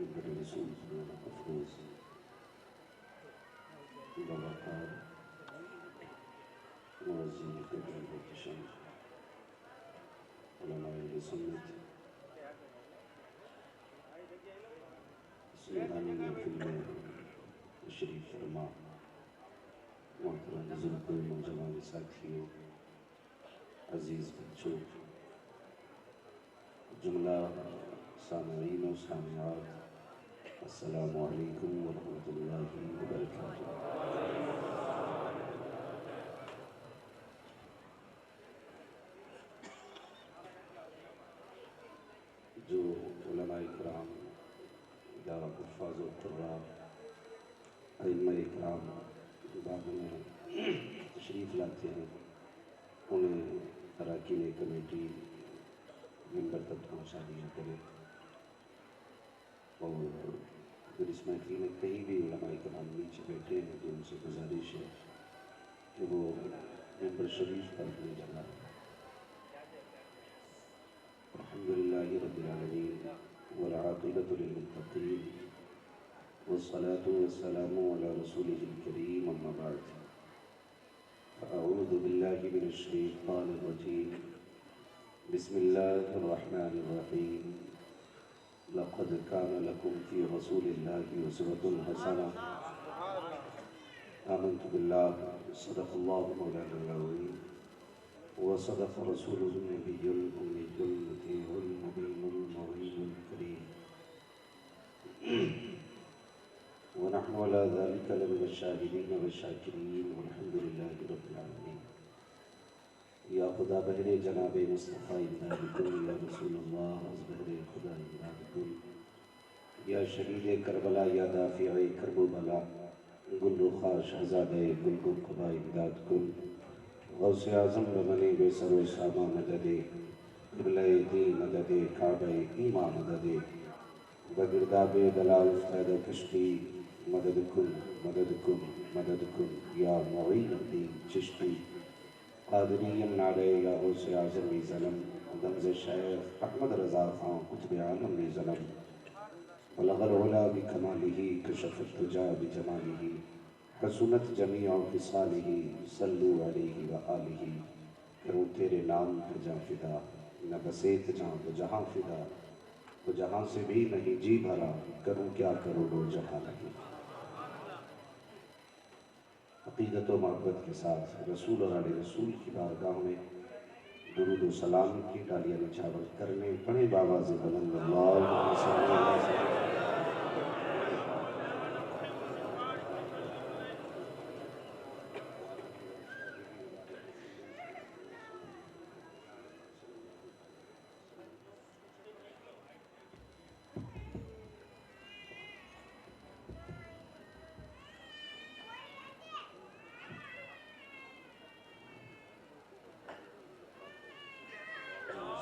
در رسول افروز بوقار معزز قدر محتشم علماء سنت اس میدانی محفل میں تشریف فرما محترم بزرگوں نوجوان ساتھیوں عزیز بچوں جملہ سامعین و سامعات السلام علیکم ورحمۃ اللہ وبرکاتہ۔ جو علماء کرام یا حفاظ و قراء ائمہ کرام بعد میں تشریف لاتے ہیں انہیں اراکین کمیٹی ممبر تک پہنچا دیا کرے، اور اگر اس محفل میں کہیں بھی علماء کرام نیچے بیٹھے ہیں تو ان سے گزارش ہے کہ وہ ممبر شریف پر اپنی جگہ الحمدللہ رب العالمین والعاقبۃ للمتقین والصلاة والسلام علی رسولہ الکریم اما بعد فاعوذ باللہ من الشیطان الرجیم بسم اللہ الرحمن الرحیم لقد كان لكم في رسول الله أسوة حسنة آمنت بالله صدق الله مولانا العظيم وصدق رسوله النبي الأمي المطيع المبين المعين الكريم ونحن على ذلك لمن الشاهدين والشاكرين والحمد لله رب العالمين۔ یا خدا بہر جناب مصطفیٰ امداد کن، یا رسول اللہ از بہر خدا امداد کن، یا شہید کربلا یا دافع کرب و بلا گل رخا شہزادہ گل قبا امداد کن، غوث اعظم رمن بے سر و ساما مدد قبلہ دی مدد کعبہ ایما مدد بگرداب دلال فید کشتی مدد کن مدد کن مدد کن، یا معین الدین چشتی قادری نعرے یا غوث اعظم ظلم دمز شیخ احمد رضا خان قطب عالم ظلم بلغ العلا بکمالہ کشف الدجا بجمالہ حسنت جمیع خصالہ صلو علیہ وآلہ۔ کروں تیرے نام پہ جاں فدا، نہ بس ایک جاں تو جہاں فدا، تو جہاں سے بھی نہیں جی بھرا، کروں کیا کروڑوں جہاں نہیں۔ عقیدت و محبت کے ساتھ رسول اور آل رسول کی بارگاہ میں درود و سلام کی ڈالیاں نچھاور کرنے پڑے بآواز بلند اللہم صلی اللہ علیہ وسلم۔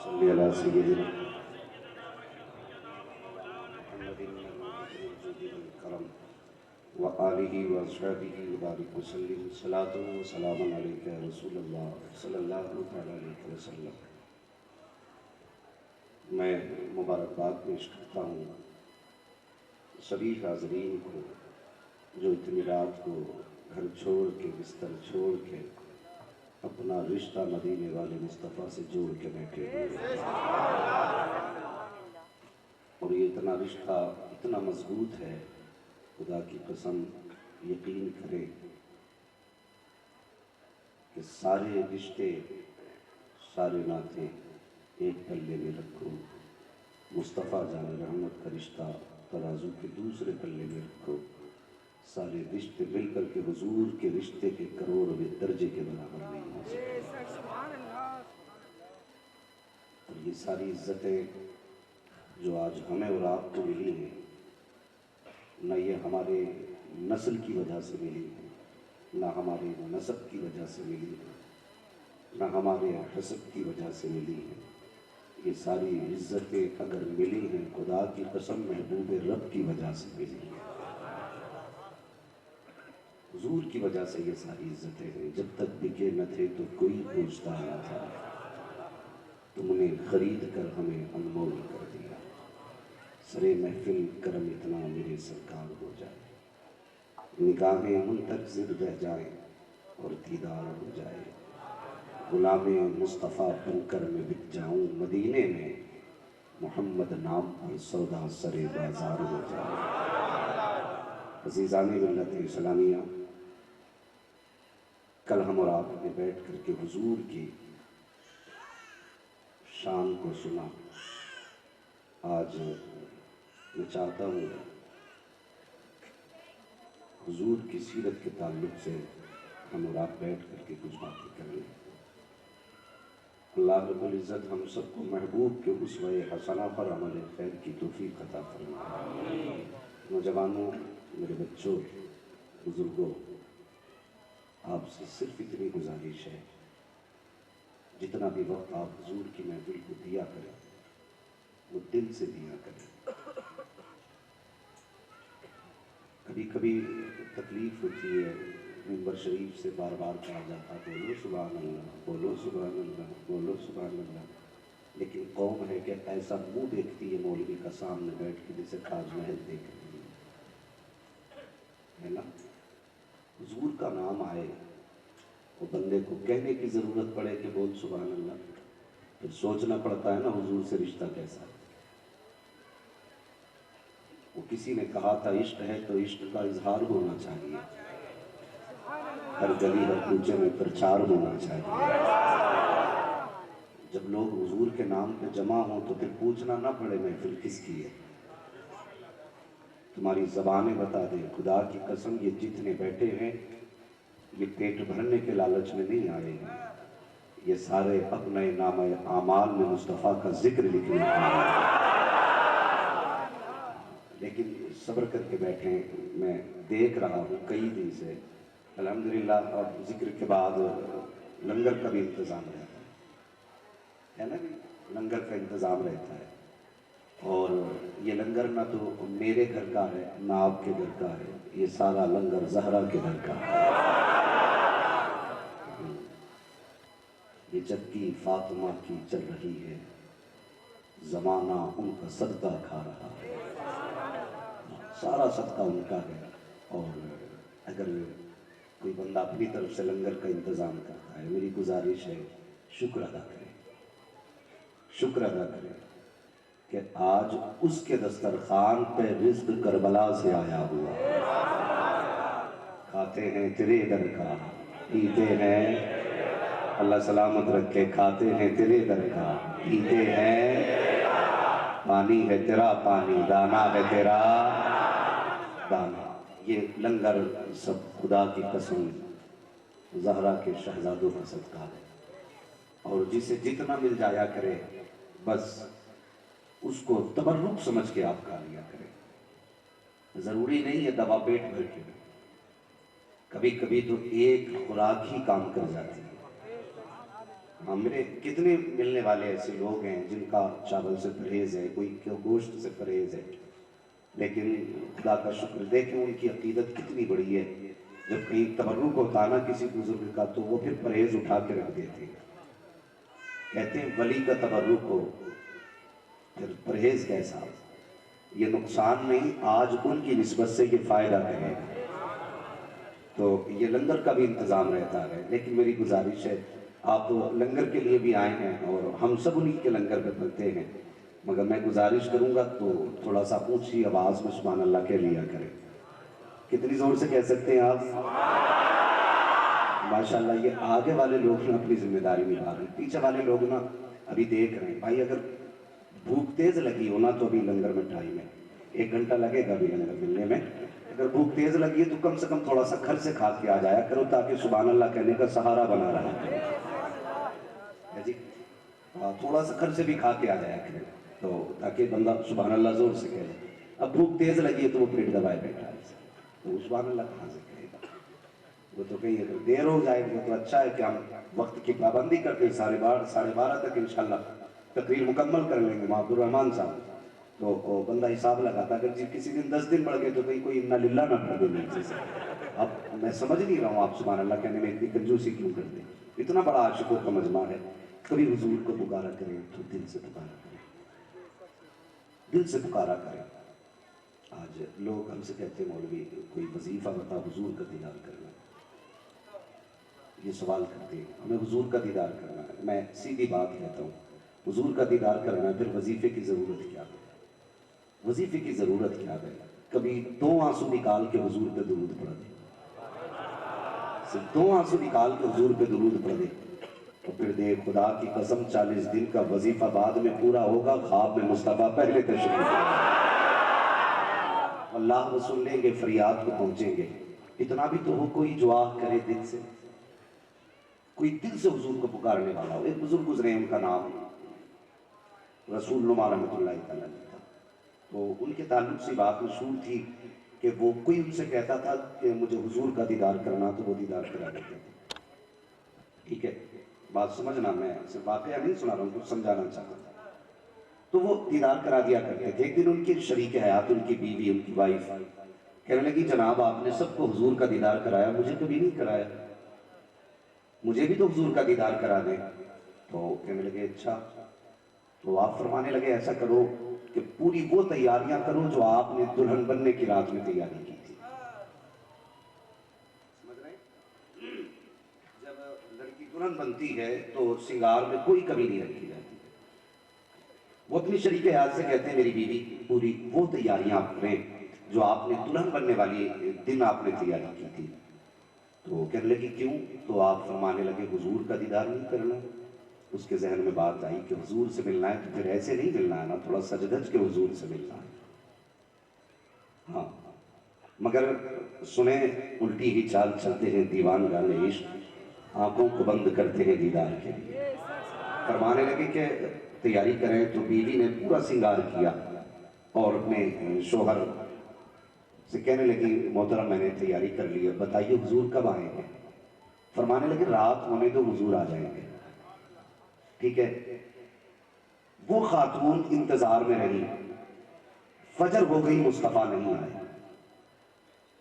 صلی اللہ سیدنا محمد الکرم وآلہ واصحابہ وبارک وسلم۔ صلاۃ و سلام علیک یا رسول اللہ صلی اللہ علیہ وسلم۔ میں مبارکباد پیش کرتا ہوں سبھی حاضرین کو جو اتنی رات کو گھر چھوڑ کے بستر چھوڑ کے اپنا رشتہ مدینے والے مصطفیٰ سے جوڑ کے بیٹھے ہوئے، اور یہ اتنا رشتہ اتنا مضبوط ہے، خدا کی قسم یقین کرے کہ سارے رشتے سارے ناطے ایک پلے میں رکھو، مصطفیٰ جان رحمت کا رشتہ ترازو کے دوسرے پلے میں رکھو، سارے رشتے مل کر کے حضور کے رشتے کے کروڑویں درجے کے برابر نہیں ہو سکتے۔ اور یہ ساری عزتیں جو آج ہمیں اور آپ کو ملی ہیں، نہ یہ ہمارے نسل کی وجہ سے ملی ہے، نہ ہمارے نسب کی وجہ سے ملی ہے، نہ ہمارے حسب کی وجہ سے ملی ہے۔ یہ ساری عزتیں اگر ملی ہیں خدا کی قسم محبوب رب کی وجہ سے ملی ہیں، حضور کی وجہ سے یہ ساری عزتیں ہیں۔ جب تک بکے نہ تھے تو کوئی پوچھتا نہ تھا، تم نے خرید کر ہمیں انمول کر دیا۔ سرے محفل کرم اتنا میرے سرکار ہو جائے، نگاہیں منتظر رہ جائیں اور دیدار ہو جائے، غلام مصطفیٰ بن کر میں بک جاؤں مدینے میں، محمد نام پر سودا سرے بازار ہو جائے۔ عزیزان ملت اسلامیہ، کل ہم اور آپ نے بیٹھ کر کے حضور کی شان کو سنا۔ آج میں چاہتا ہوں حضور کی سیرت کے تعلق سے ہم اور آپ بیٹھ کر کے کچھ باتیں کریں۔ اللہ رب العزت ہم سب کو محبوب کے اسوہ حسنہ پر عمل خیر کی توفیق عطا فرمائے۔ نوجوانوں، میرے بچوں، بزرگوں، آپ سے صرف اتنی گزارش ہے، جتنا بھی وقت آپ حضور کی محفل کو دیا کریں وہ دل سے دیا کریں۔ کبھی کبھی تکلیف ہوتی ہے، ممبر شریف سے بار بار کہا جاتا بولو سبحان اللہ، بولو سبحان اللہ، بولو سبحان اللہ، لیکن قوم ہے کہ ایسا منہ دیکھتی ہے مولوی کا سامنے بیٹھ کے جیسے تاج محل دیکھ رہی ہے نا۔ حضور کا نام آئے، وہ بندے کو کہنے کی ضرورت پڑے کہ بول سبحان اللہ، پھر سوچنا پڑتا ہے نا حضور سے رشتہ کیسا ہے۔ وہ کسی نے کہا تھا عشق ہے تو عشق کا اظہار ہونا چاہیے، ہر گلی ہر کوچے میں پرچار ہونا چاہیے۔ جب لوگ حضور کے نام پہ جمع ہوں تو پھر پوچھنا نہ پڑے محفل کس کی ہے، تمہاری زبانیں بتا دیں۔ خدا کی قسم یہ جتنے بیٹھے ہیں یہ پیٹ بھرنے کے لالچ میں نہیں آئے ہیں، یہ سارے اپنے نامہ اعمال میں مصطفیٰ کا ذکر لکھنے کے لیے، لیکن صبر کر کے بیٹھیں۔ میں دیکھ رہا ہوں کئی دن سے الحمدللہ اب ذکر کے بعد لنگر کا بھی انتظام رہتا ہے نا، لنگر کا انتظام رہتا ہے، اور یہ لنگر نہ تو میرے گھر کا ہے نہ آپ کے گھر کا ہے، یہ سارا لنگر زہرا کے گھر کا ہے۔ یہ چکی فاطمہ کی چل رہی ہے، زمانہ ان کا صدقہ کھا رہا ہے، سارا صدقہ ان کا ہے۔ اور اگر کوئی بندہ اپنی طرف سے لنگر کا انتظام کرتا ہے، میری گزارش ہے شکر ادا کریں، شکر ادا کریں کہ آج اس کے دسترخوان پہ رزق کربلا سے آیا ہوا، کھاتے ہیں تیرے در کا، پیتے ہیں، اللہ سلامت رکھے، کھاتے ہیں تیرے در کا، پیتے ہیں، پانی ہے تیرا پانی، دانا ہے تیرا دانا۔ یہ لنگر سب خدا کی قسم زہرا کے شہزادوں کا صدقہ ہے، اور جسے جتنا مل جایا کرے بس اس کو تبرک سمجھ کے آپ کھا لیا کریں۔ ضروری نہیں ہے دوا پیٹ بھر کے، کبھی کبھی تو ایک خوراک ہی کام کر جاتی ہے۔ میرے کتنے ملنے والے ایسے لوگ ہیں جن کا چاول سے پرہیز ہے، کوئی گوشت سے پرہیز ہے، لیکن خدا کا شکر دیکھیں ان کی عقیدت کتنی بڑی ہے۔ جب کہیں تبرک ہوتا نا کسی بزرگ کا تو وہ پھر پرہیز اٹھا کے رکھ دیتے ہیں، کہتے ہیں ولی کا تبرک ہو پھر پرہیز کیسا، یہ نقصان نہیں، آج ان کی نسبت سے یہ فائدہ کرے گا۔ تو یہ لنگر کا بھی انتظام رہتا ہے، لیکن میری گزارش ہے آپ لنگر کے لیے بھی آئے ہیں اور ہم سب انہی کے لنگر پہ پلتے ہیں، مگر میں گزارش کروں گا تو تھوڑا سا اونچی آواز میں سبحان اللہ کہہ لیا کریں۔ کتنی زور سے کہہ سکتے ہیں آپ؟ ماشاءاللہ یہ آگے والے لوگ نا اپنی ذمہ داری نبھا رہے ہیں، پیچھے والے لوگ نا ابھی دیکھ رہے ہیں۔ بھائی اگر بھوک تیز لگی ہو نا تو ابھی لنگر میں ٹائم ہے، 1 گھنٹہ لگے گا ابھی لنگر ملنے میں۔ اگر بھوک تیز لگی ہے تو کم سے کم تھوڑا سا گھر سے کھا کے آ جایا کرو تاکہ سبحان اللہ کہنے کا سہارا بنا رہا ہے جی، تھوڑا سا گھر سے بھی کھا کے آ جایا کرے تو تاکہ بندہ سبحان اللہ زور سے کہے۔ اب بھوک تیز لگی ہے تو وہ پیٹ دبائے بیٹھا ہے تو سبحان اللہ کہاں سے کہے گا؟ وہ تو کہیں اگر دیر ہو جائے گی تو اچھا ہے کہ ہم وقت کی پابندی کرتے ہیں، 12:30 تک انشاءاللہ تقریر مکمل کر لیں گے محمد الرحمن صاحب۔ تو بندہ حساب لگاتا اگر جی کسی دن 10 دن بڑھ گئے تو کہیں کوئی انا للہ نہ پڑھ دے نیچے سے۔ اب میں سمجھ نہیں رہا ہوں آپ سبحان اللہ کہنے میں اتنی کنجوسی کیوں کرتے ہیں؟ اتنا بڑا عاشقوں کا مجمع ہے، کبھی حضور کو پکارا کریں تو دل سے پکارا کریں۔ دل سے پکارا کریں۔ آج لوگ ہم سے کہتے ہیں مولوی کوئی وظیفہ بتا حضور کا دیدار کرنا، یہ سوال کرتے ہیں، ہمیں حضور کا دیدار کرنا ہے۔ میں سیدھی بات کہتا ہوں، حضور کا دیدار کرنا ہے، پھر وظیفے کی ضرورت کیا ہے؟ وظیفے کی ضرورت کیا ہے؟ کبھی 2 آنسو نکال کے حضور پہ درود پڑھ دے، صرف 2 آنسو نکال کے حضور پہ درود پڑھ دے، تو پھر دے خدا کی قسم 40 دن کا وظیفہ بعد میں پورا ہوگا، خواب میں مصطفیٰ پہلے تشریف اللہ وہ سن لیں گے، فریاد کو پہنچیں گے۔ اتنا بھی تو ہو کوئی جو آہ کرے دل سے، کوئی دل سے حضور کو پکارنے والا ہو۔ ایک بزرگ گزرے، ان کا نام رسول نما رحمۃ اللہ تعالیٰ تھا۔ تو ان کے تعلق سے بات مشہور تھی کہ وہ کوئی ان سے کہتا تھا کہ مجھے حضور کا دیدار کرنا، تو وہ دیدار کرا دیتے تھے۔ ٹھیک ہے، بات سمجھنا، میں صرف واقعہ نہیں سنا رہا ہوں، کچھ سمجھانا چاہتا تھا۔ تو وہ دیدار کرا دیا کرتے تھے۔ ایک دن ان کی شریک حیات، ان کی بیوی، ان کی وائف کہنے لگی جناب آپ نے سب کو حضور کا دیدار کرایا، مجھے کبھی نہیں کرایا، مجھے بھی تو حضور کا دیدار کرا دیں۔ تو کہنے لگے اچھا، تو آپ فرمانے لگے ایسا کرو کہ پوری وہ تیاریاں کرو جو آپ نے دلہن بننے کی رات میں تیاری کی تھی۔ سمجھ رہے ہیں؟ جب لڑکی دلہن بنتی ہے تو سنگار میں کوئی کمی نہیں رکھی جاتی۔ وہ اپنی شریک حیات سے کہتے ہیں میری بیوی پوری وہ تیاریاں آپ کریں جو آپ نے دلہن بننے والی دن آپ نے تیاری کی تھی۔ تو کہنے لگی کیوں؟ تو آپ فرمانے لگے حضور کا دیدار نہیں کرنا۔ اس کے ذہن میں بات آئی کہ حضور سے ملنا ہے تو پھر ایسے نہیں ملنا ہے نا، تھوڑا سج دھج کے حضور سے ملنا ہے۔ ہاں، مگر سنیں الٹی ہی چال چلتے ہیں دیوان گانے عشق، آنکھوں کو بند کرتے ہیں دیدار کے لیے۔ فرمانے لگے کہ تیاری کریں، تو بیوی نے پورا سنگار کیا اور اپنے شوہر سے کہنے لگی محترم میں نے تیاری کر لی ہے، بتائیے حضور کب آئیں گے؟ فرمانے لگے رات ہونے تو حضور آ جائیں گے۔ ٹھیک ہے، وہ خاتون انتظار میں رہی، فجر ہو گئی مصطفیٰ نہیں آئے،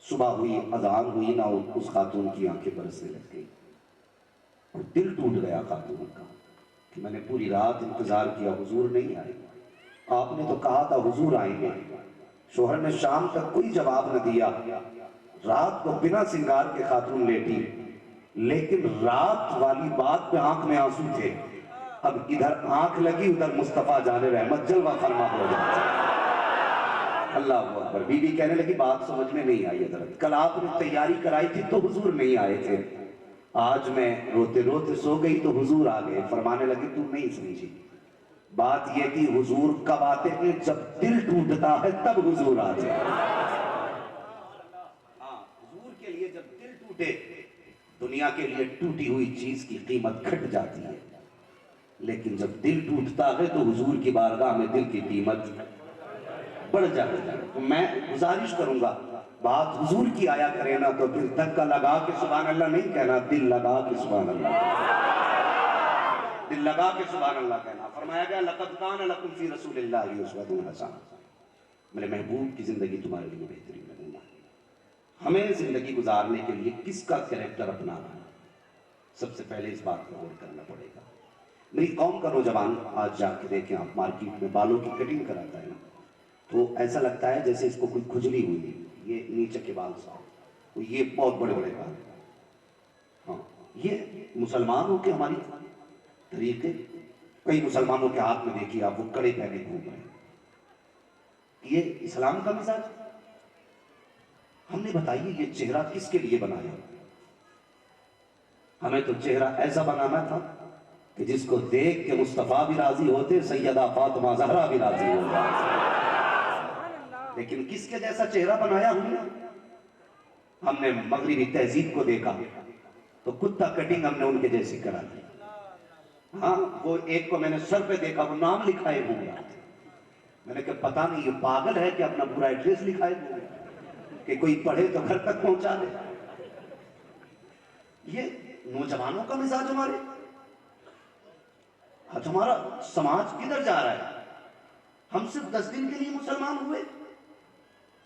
صبح ہوئی اذان ہوئی نہ، اس خاتون کی آنکھیں برسنے لگ گئی اور دل ٹوٹ گیا خاتون کا کہ میں نے پوری رات انتظار کیا، حضور نہیں آئے، آپ نے تو کہا تھا حضور آئیں گے۔ شوہر نے شام تک کوئی جواب نہ دیا، رات کو بنا سنگار کے خاتون لیٹی، لیکن رات والی بات پہ آنکھ میں آنسو تھے۔ اب ادھر آنکھ لگی، ادھر مصطفیٰ جان رحمت جلوہ فرما ہو جاتا۔ اللہ اکبر۔ بی بی کہنے لگی بات سمجھ میں نہیں آئی حضرت، کل آپ نے تیاری کرائی تھی تو حضور نہیں آئے تھے، آج میں روتے روتے سو گئی تو حضور آ گئے۔ فرمانے لگے تو نہیں سمجھی، بات یہ تھی حضور کب آتے ہیں؟ جب دل ٹوٹتا ہے تب حضور آتے ہیں۔ ہاں، حضور کے لیے جب دل ٹوٹے، دنیا کے لیے ٹوٹی ہوئی چیز کی قیمت گھٹ جاتی ہے، لیکن جب دل ٹوٹتا ہے تو حضور کی بارگاہ میں دل کی قیمت بڑھ جاتی ہے۔ تو میں گزارش کروں گا بات حضور کی آیا کرے نا تو پھر دھکا لگا کے سبحان اللہ نہیں کہنا، دل لگا کے سبحان اللہ، دل لگا کے سبحان اللہ کہنا۔ فرمایا گیا لقد کان لکم فی رسول اللہ اسوۃ حسنہ، میرے محبوب کی زندگی تمہارے لیے بہترین نمونہ ہے۔ ہمیں زندگی گزارنے کے لیے کس کا کریکٹر اپنانا ہے، سب سے پہلے اس بات کو غور کرنا پڑے گا۔ میری قوم کا نوجوان آج جا کے دیکھیں آپ، مارکیٹ میں بالوں کی کٹنگ کراتا ہے نا تو ایسا لگتا ہے جیسے اس کو کوئی کھجلی ہوئی، یہ نیچے کے بال صاف، یہ بہت بڑے بڑے بال۔ ہاں، یہ مسلمان ہو کے ہماری طریقے، کئی مسلمانوں کے ہاتھ میں دیکھیے آپ وہ کڑے پہنے گھوم رہے ہیں، یہ اسلام کا مزاج؟ ہم نے بتائیے یہ چہرہ کس کے لیے بنایا؟ ہمیں تو چہرہ ایسا بنانا تھا کہ جس کو دیکھ کے مصطفیٰ بھی راضی ہوتے، سیدہ فاطمہ زہرا بھی راضی ہوتے، لیکن کس کے جیسا چہرہ بنایا ہم نے؟ ہم نے مغربی تہذیب کو دیکھا تو کتا کٹنگ ہم نے ان کے جیسی کرا دی۔ ہاں، وہ ایک کو میں نے سر پہ دیکھا وہ نام لکھائے ہو گیا، میں نے کہا پتہ نہیں یہ پاگل ہے کہ اپنا پورا ایڈریس لکھائے ہو گیا کہ کوئی پڑھے تو گھر تک پہنچا دے۔ یہ نوجوانوں کا مزاج ہمارے، آج ہمارا سماج کدھر جا رہا ہے؟ ہم صرف 10 دن کے لیے مسلمان ہوئے،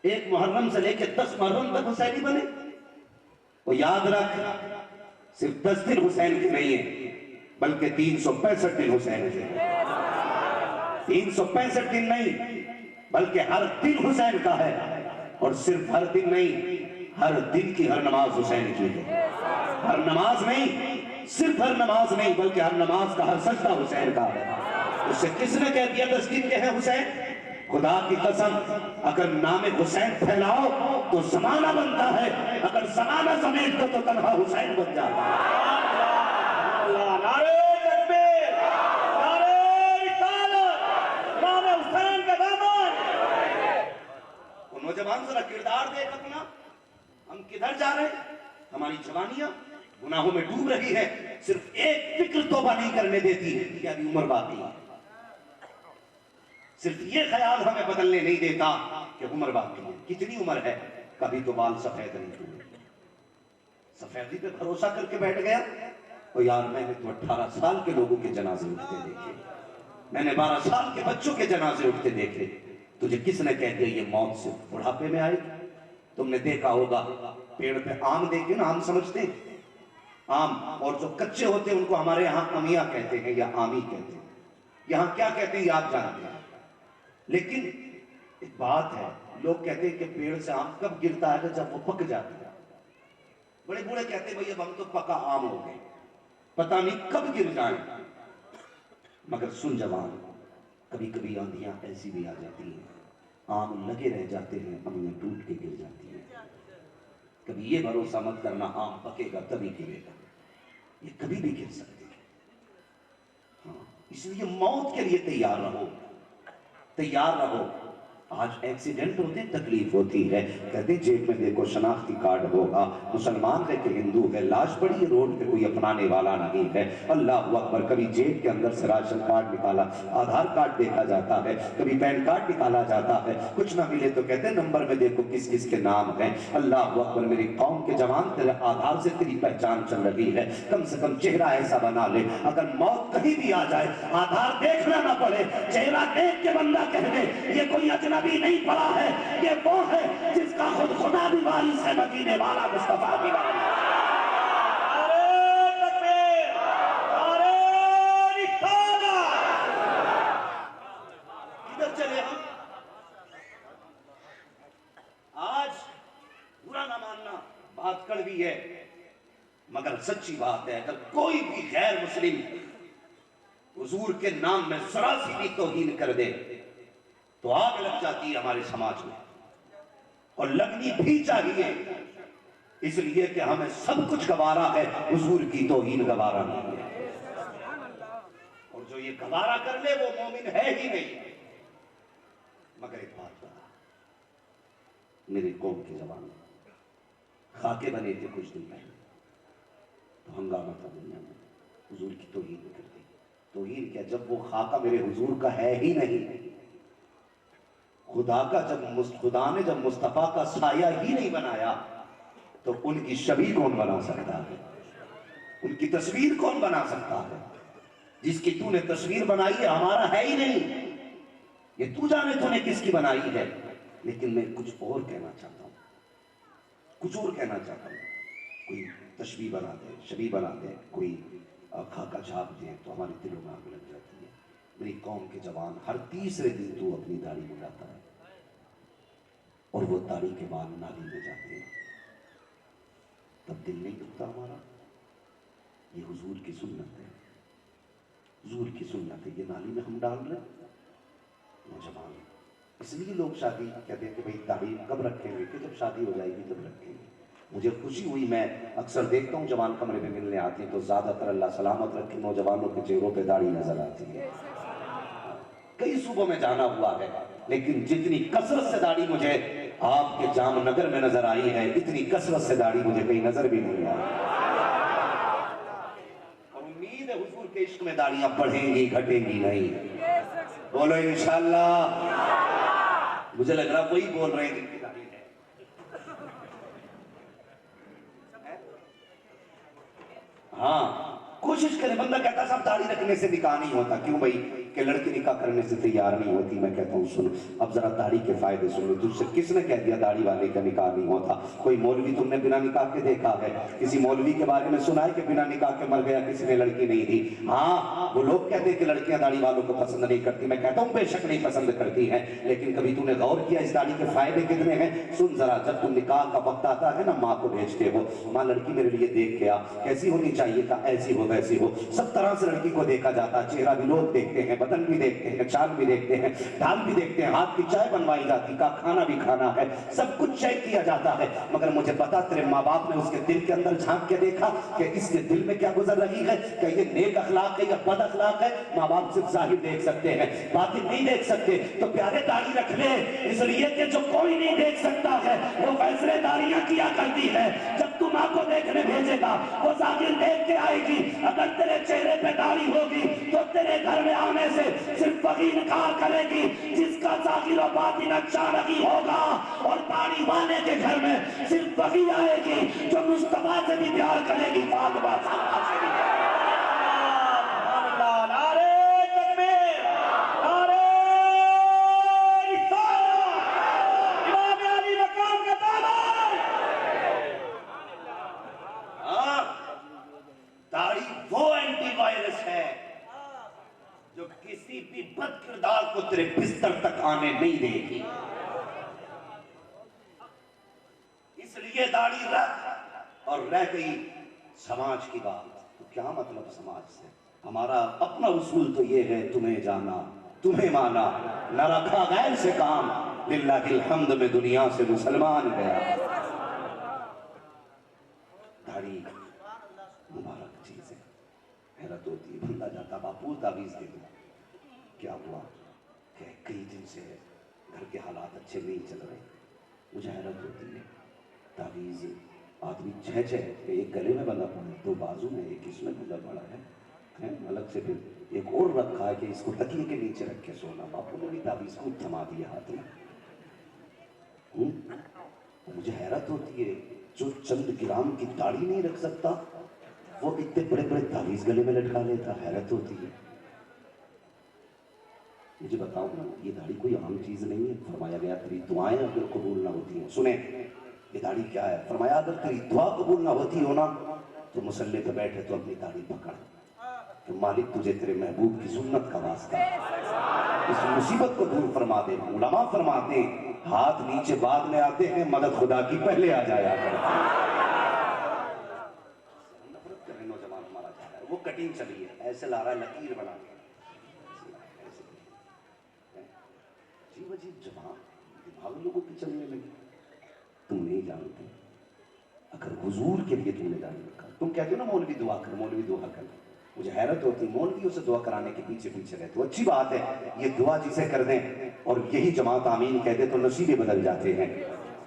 1 محرم سے لے کے 10 محرم تک حسینی بنے۔ وہ یاد رکھ صرف 10 دن حسین کے نہیں ہیں بلکہ 365 دن حسین کے ہیں، 365 دن نہیں بلکہ ہر دن حسین کا ہے، اور صرف ہر دن نہیں، ہر دن کی ہر نماز حسین کی ہے۔ ہر نماز نہیں، صرف ہر نماز نہیں، بلکہ ہر نماز کا ہر سجدہ حسین کا ہے۔ اس سے کس نے کہہ دیا 10 دن کے ہیں حسین؟ خدا کی قسم، اگر نام حسین پھیلاؤ تو زمانہ بنتا ہے، اگر زمانہ سمیٹ دو تو تنہا حسین بن جاتا ہے۔ نعرہ تکبیر، نعرہ رسالت، نام حسین کا دامن۔ وہ نوجوان ذرا کردار دیکھ اپنا، ہم کدھر جا رہے ہیں؟ ہماری جوانیاں گناہوں میں ڈوب رہی ہے، صرف ایک فکر توبہ نہیں کرنے دیتی ہے کہ ابھی عمر باقی ہے۔ صرف یہ خیال ہمیں بدلنے نہیں دیتا کہ عمر باقی ہے۔ کتنی عمر ہے؟ کبھی تو بال سفید نہیں ہوئے، سفیدی پہ بھروسہ کر کے بیٹھ گیا۔ اور یار میں نے تو 18 سال کے لوگوں کے جنازے اٹھتے دیکھے، میں نے 12 سال کے بچوں کے جنازے اٹھتے دیکھے۔ تجھے کس نے کہہ دیا یہ موت سے بڑھاپے میں آئے؟ تم نے دیکھا ہوگا پیڑ پہ آم دیکھے نا، آم سمجھتے ہیں؟ آم، اور جو کچے ہوتے ہیں ان کو ہمارے یہاں امیہ کہتے ہیں یا آمی کہتے ہیں، یہاں کیا کہتے ہیں آپ جانتے ہیں۔ لیکن ایک بات ہے، لوگ کہتے ہیں کہ پیڑ سے آم کب گرتا ہے جب وہ پک جاتا ہے۔ بڑے بوڑھے کہتے ہیں بھئی اب ہم تو پکا آم ہو گئے، پتہ نہیں کب گر جائیں۔ مگر سن جوان، کبھی کبھی آندھیاں ایسی بھی آ جاتی ہیں، آم لگے رہ جاتے ہیں، امیاں ٹوٹ کے گر جاتی ہیں۔ کبھی یہ بھروسہ مت کرنا آم پکے گا تبھی گرے گا، یہ کبھی بھی گر سکتے ہیں۔ ہاں، اس لیے موت کے لیے تیار رہو، تیار رہو۔ آج ایکسیڈنٹ ہوتے ہیں، تکلیف ہوتی ہے، کہتے ہیں جیب میں دیکھو شناختی کارڈ ہوگا، مسلمان ہے کہ ہندو ہے، لاش پڑی ہے روڈ پہ کوئی اپنانے والا نہیں ہے۔ اللہ اکبر، کبھی جیب کے اندر سے راشن کارڈ نکالا، آدھار کارڈ دیکھا جاتا ہے، کبھی پین کارڈ نکالا جاتا ہے، کچھ نہ ملے تو کہتے ہیں نمبر میں دیکھو کس کس کے نام ہیں۔ اللہ اکبر، میری قوم کے جوان، تیرے آدھار سے تیری پہچان چل رہی ہے، کم سے کم چہرہ ایسا بنا لے، اگر موت کہیں بھی آ جائے آدھار دیکھنا نہ پڑے، چہرہ دیکھ کے بندہ کہہ دے یہ کوئی اجنبی نہیں پڑا ہے، یہ وہ ہے جس کا خود خدا بھی وارث ہے، مدینے والا مصطفیٰ بھی وارث ہے۔ نعرہ تکبیر، نعرہ رسالت۔ کدھر چلے ہم؟ آج برا نہ ماننا، بات کڑوی ہے مگر سچی بات ہے، اگر کوئی بھی غیر مسلم حضور کے نام میں ذرا سی بھی توہین کر دے تو آگ لگ جاتی ہے ہمارے سماج میں، اور لگنی بھی چاہیے، اس لیے کہ ہمیں سب کچھ گوارا ہے، حضور کی توہین گوارا نہیں ہے۔ اور جو یہ گوارا کر لے وہ مومن ہے ہی نہیں۔ مگر ایک بات بتا، میرے قوم کے جوان خاکے بنے تھے کچھ دن پہلے، تو ہنگامہ تھا دنیا میں، حضور کی توہین کر دی۔ توہین کیا، جب وہ خاکہ میرے حضور کا ہے ہی نہیں، خدا نے جب مصطفیٰ کا سایہ ہی نہیں بنایا تو ان کی شبیہ کون بنا سکتا ہے، ان کی تصویر کون بنا سکتا ہے؟ جس کی تو نے تصویر بنائی ہے ہمارا ہے ہی نہیں، یہ تو جانے تو نے کس کی بنائی ہے۔ لیکن میں کچھ اور کہنا چاہتا ہوں، کچھ اور کہنا چاہتا ہوں، کوئی تشبیہ بنا دے، شبیہ بنا دے، کوئی خاکہ چھاپ دے تو ہمارے دلوں میں آگ لگ جاتی ہے۔ میری قوم کے جوان، ہر تیسرے دن تو اپنی داڑھی مڈاتا ہے اور وہ داڑھی کے بال نالی میں جاتے ہیں، تب دل نہیں دکھتا ہمارا؟ یہ حضور کی سنت ہے، حضور کی سنت ہے، یہ نالی میں ہم ڈال رہے ہیں۔ نوجوان، اس لیے لوگ شادی کہتے ہیں کہ بھئی داڑھی کب رکھیں گے، کہ جب شادی ہو جائے گی تب رکھیں گے۔ مجھے خوشی ہوئی، میں اکثر دیکھتا ہوں جوان کمرے میں ملنے آتے ہیں تو زیادہ تر اللہ سلامت رکھے نوجوانوں کے چہروں پہ داڑھی نظر آتی ہے۔ کئی صوبوں میں جانا ہوا ہے، لیکن جتنی کثرت سے داڑھی مجھے آپ کے جام نگر میں نظر آئی ہے، اتنی کثرت سے داڑھی مجھے کہیں نظر بھی نہیں آئی۔ اور امید ہے حضور کے عشق میں داڑیاں بڑھیں گی گھٹیں گی نہیں، بولو انشاءاللہ۔ مجھے لگ رہا وہی بول رہے ہیں جن کی داڑھی ہے۔ ہاں، کوشش کرے، بندہ کہتا صاحب داڑھی رکھنے سے نکاح نہیں ہوتا، کیوں بھائی؟ کہ لڑکی نکاح کرنے سے تیار نہیں ہوتی. میں کہتا ہوں سن اب ذرا داڑھی کے فائدے سن لو. تجھ سے کس نے کہہ دیا داڑھی والے کا نکاح نہیں ہوتا؟ کوئی مولوی تم نے بنا نکاح کے دیکھا ہے؟ کسی مولوی کے بارے میں سنا ہے کہ بنا نکاح کے مر گیا کسی نے لڑکی نہیں دی؟ ہاں وہ لوگ کہتے ہیں کہ لڑکیاں داڑھی والوں کو پسند نہیں کرتی. میں کہتا ہوں بے شک نہیں پسند کرتی ہیں, لیکن کبھی تم نے غور کیا اس داڑھی کے فائدے کتنے ہیں؟ سن ذرا, جب تم نکاح کا وقت آتا ہے نا ماں کو بھیجتے ہو, ماں لڑکی میرے لیے دیکھ کے آ, کیسی ہونی چاہیے تھا, ایسی ہو ویسی ہو. سب طرح سے لڑکی کو دیکھا جاتا, چہرہ بھی لوگ دیکھتے ہیں, بدن بھی دیکھتے ہیں, چال بھی دیکھتے ہیں, ڈھال بھی دیکھتے ہیں, ہاتھ کی چائے بنوائی جاتی, کا کھانا بھی کھانا ہے, سب کچھ چیک کیا جاتا ہے. مگر مجھے بتا تیرے ماں باپ نے اس کے دل کے اندر جھانک کے دیکھا کہ اس کے دل میں کیا گزر رہی ہے, کہ یہ نیک اخلاق ہے یا بد اخلاق ہے؟ ماں باپ صرف ظاہر دیکھ سکتے ہیں, باطن نہیں دیکھ سکتے. تو پیارے داڑھی رکھ لے, اس لیے کہ جو کوئی نہیں دیکھ سکتا ہے وہ فیصلے داڑیاں کیا کرتی ہے. جب تو ماں کو دیکھنے بھیجے گا وہ ظاہر دیکھ کے آئے گی. اگر تیرے چہرے پہ داڑھی ہوگی تو تیرے گھر میں آنے سے صرف وہی انکار کرے گی جس کا ظاہر و باطن اچھا نہیں ہوگا, اور داڑھی والے کے گھر میں صرف وہی آئے گی جو مصطفیٰ سے بھی پیار کرے گی, فاطمہ زہرا سے بھی. داڑھی وہ اینٹی وائرس ہے جو کسی بھی بد کردار کو تیرے بستر تک آنے نہیں دے گی. اس لیے داڑھی رکھ. اور رہ گئی سماج کی بات, تو کیا مطلب سماج سے؟ ہمارا اپنا اصول تو یہ ہے, تمہیں جانا تمہیں مانا, نہ رکھا غیر سے کام, للہ الحمد میں دنیا سے مسلمان گیا. داڑھی مبارک چیز ہے, حیرت ہوتی ہے. بندہ جاتا باپو تعویذ دے دو, کیا ہوا کہ کئی دن سے گھر کے حالات اچھے نہیں چل رہے. مجھے حیرت ہوتی ہے, تعویذ آدمی چھ ایک گلے میں بندہ پڑا ہے, دو بازو میں, ایک اس میں بندہ پڑا ہے, الگ سے پھر ایک اور رکھا ہے کہ اس کو تکیے کے نیچے رکھ کے سونا. باپو نے بھی تعویذ کو تھما دیا ہاتھ میں. مجھے حیرت ہوتی ہے, جو چند گرام کی داڑھی نہیں رکھ سکتا وہ اتنے بڑے بڑے تعویذ گلے میں لٹکا لیتا. حیرت ہوتی ہے. مجھے بتاؤ نا, یہ داڑھی کوئی عام چیز نہیں ہے. فرمایا گیا تیری دعائیں اگر قبول نہ ہوتی ہیں, سنیں یہ داڑھی کیا ہے, فرمایا اگر تیری دعا قبول نہ ہوتی ہو نا تو مصلی پہ بیٹھے تو اپنی داڑھی پکڑ, کہ مالک تجھے تیرے محبوب کی سنت کا واسطہ اس مصیبت کو دور فرما دے. علماء فرماتے ہیں ہاتھ نیچے بعد میں آتے ہیں, مدد خدا کی پہلے آ جایا کرتی ہے. نفرت کرنے نوجوان ہمارا جا رہا ہے, وہ کٹنگ چلی ہے, ایسے لا رہا ہے لکیر بنا کے, عجیب عجیب زبان دماغ لوگوں کی چلنے لگی. تم نہیں جانتے, اگر حضور کے لیے تم نے جان رکھا. تم کہتے ہو نا مولوی دعا کر, مولوی دعا کر. مجھے حیرت ہوتی, مولویوں سے دعا کرانے کے پیچھے پیچھے رہتے ہو. اچھی بات ہے, یہ دعا جسے کر دیں اور یہی جماعت آمین کہہ دے تو نصیبیں بدل جاتے ہیں.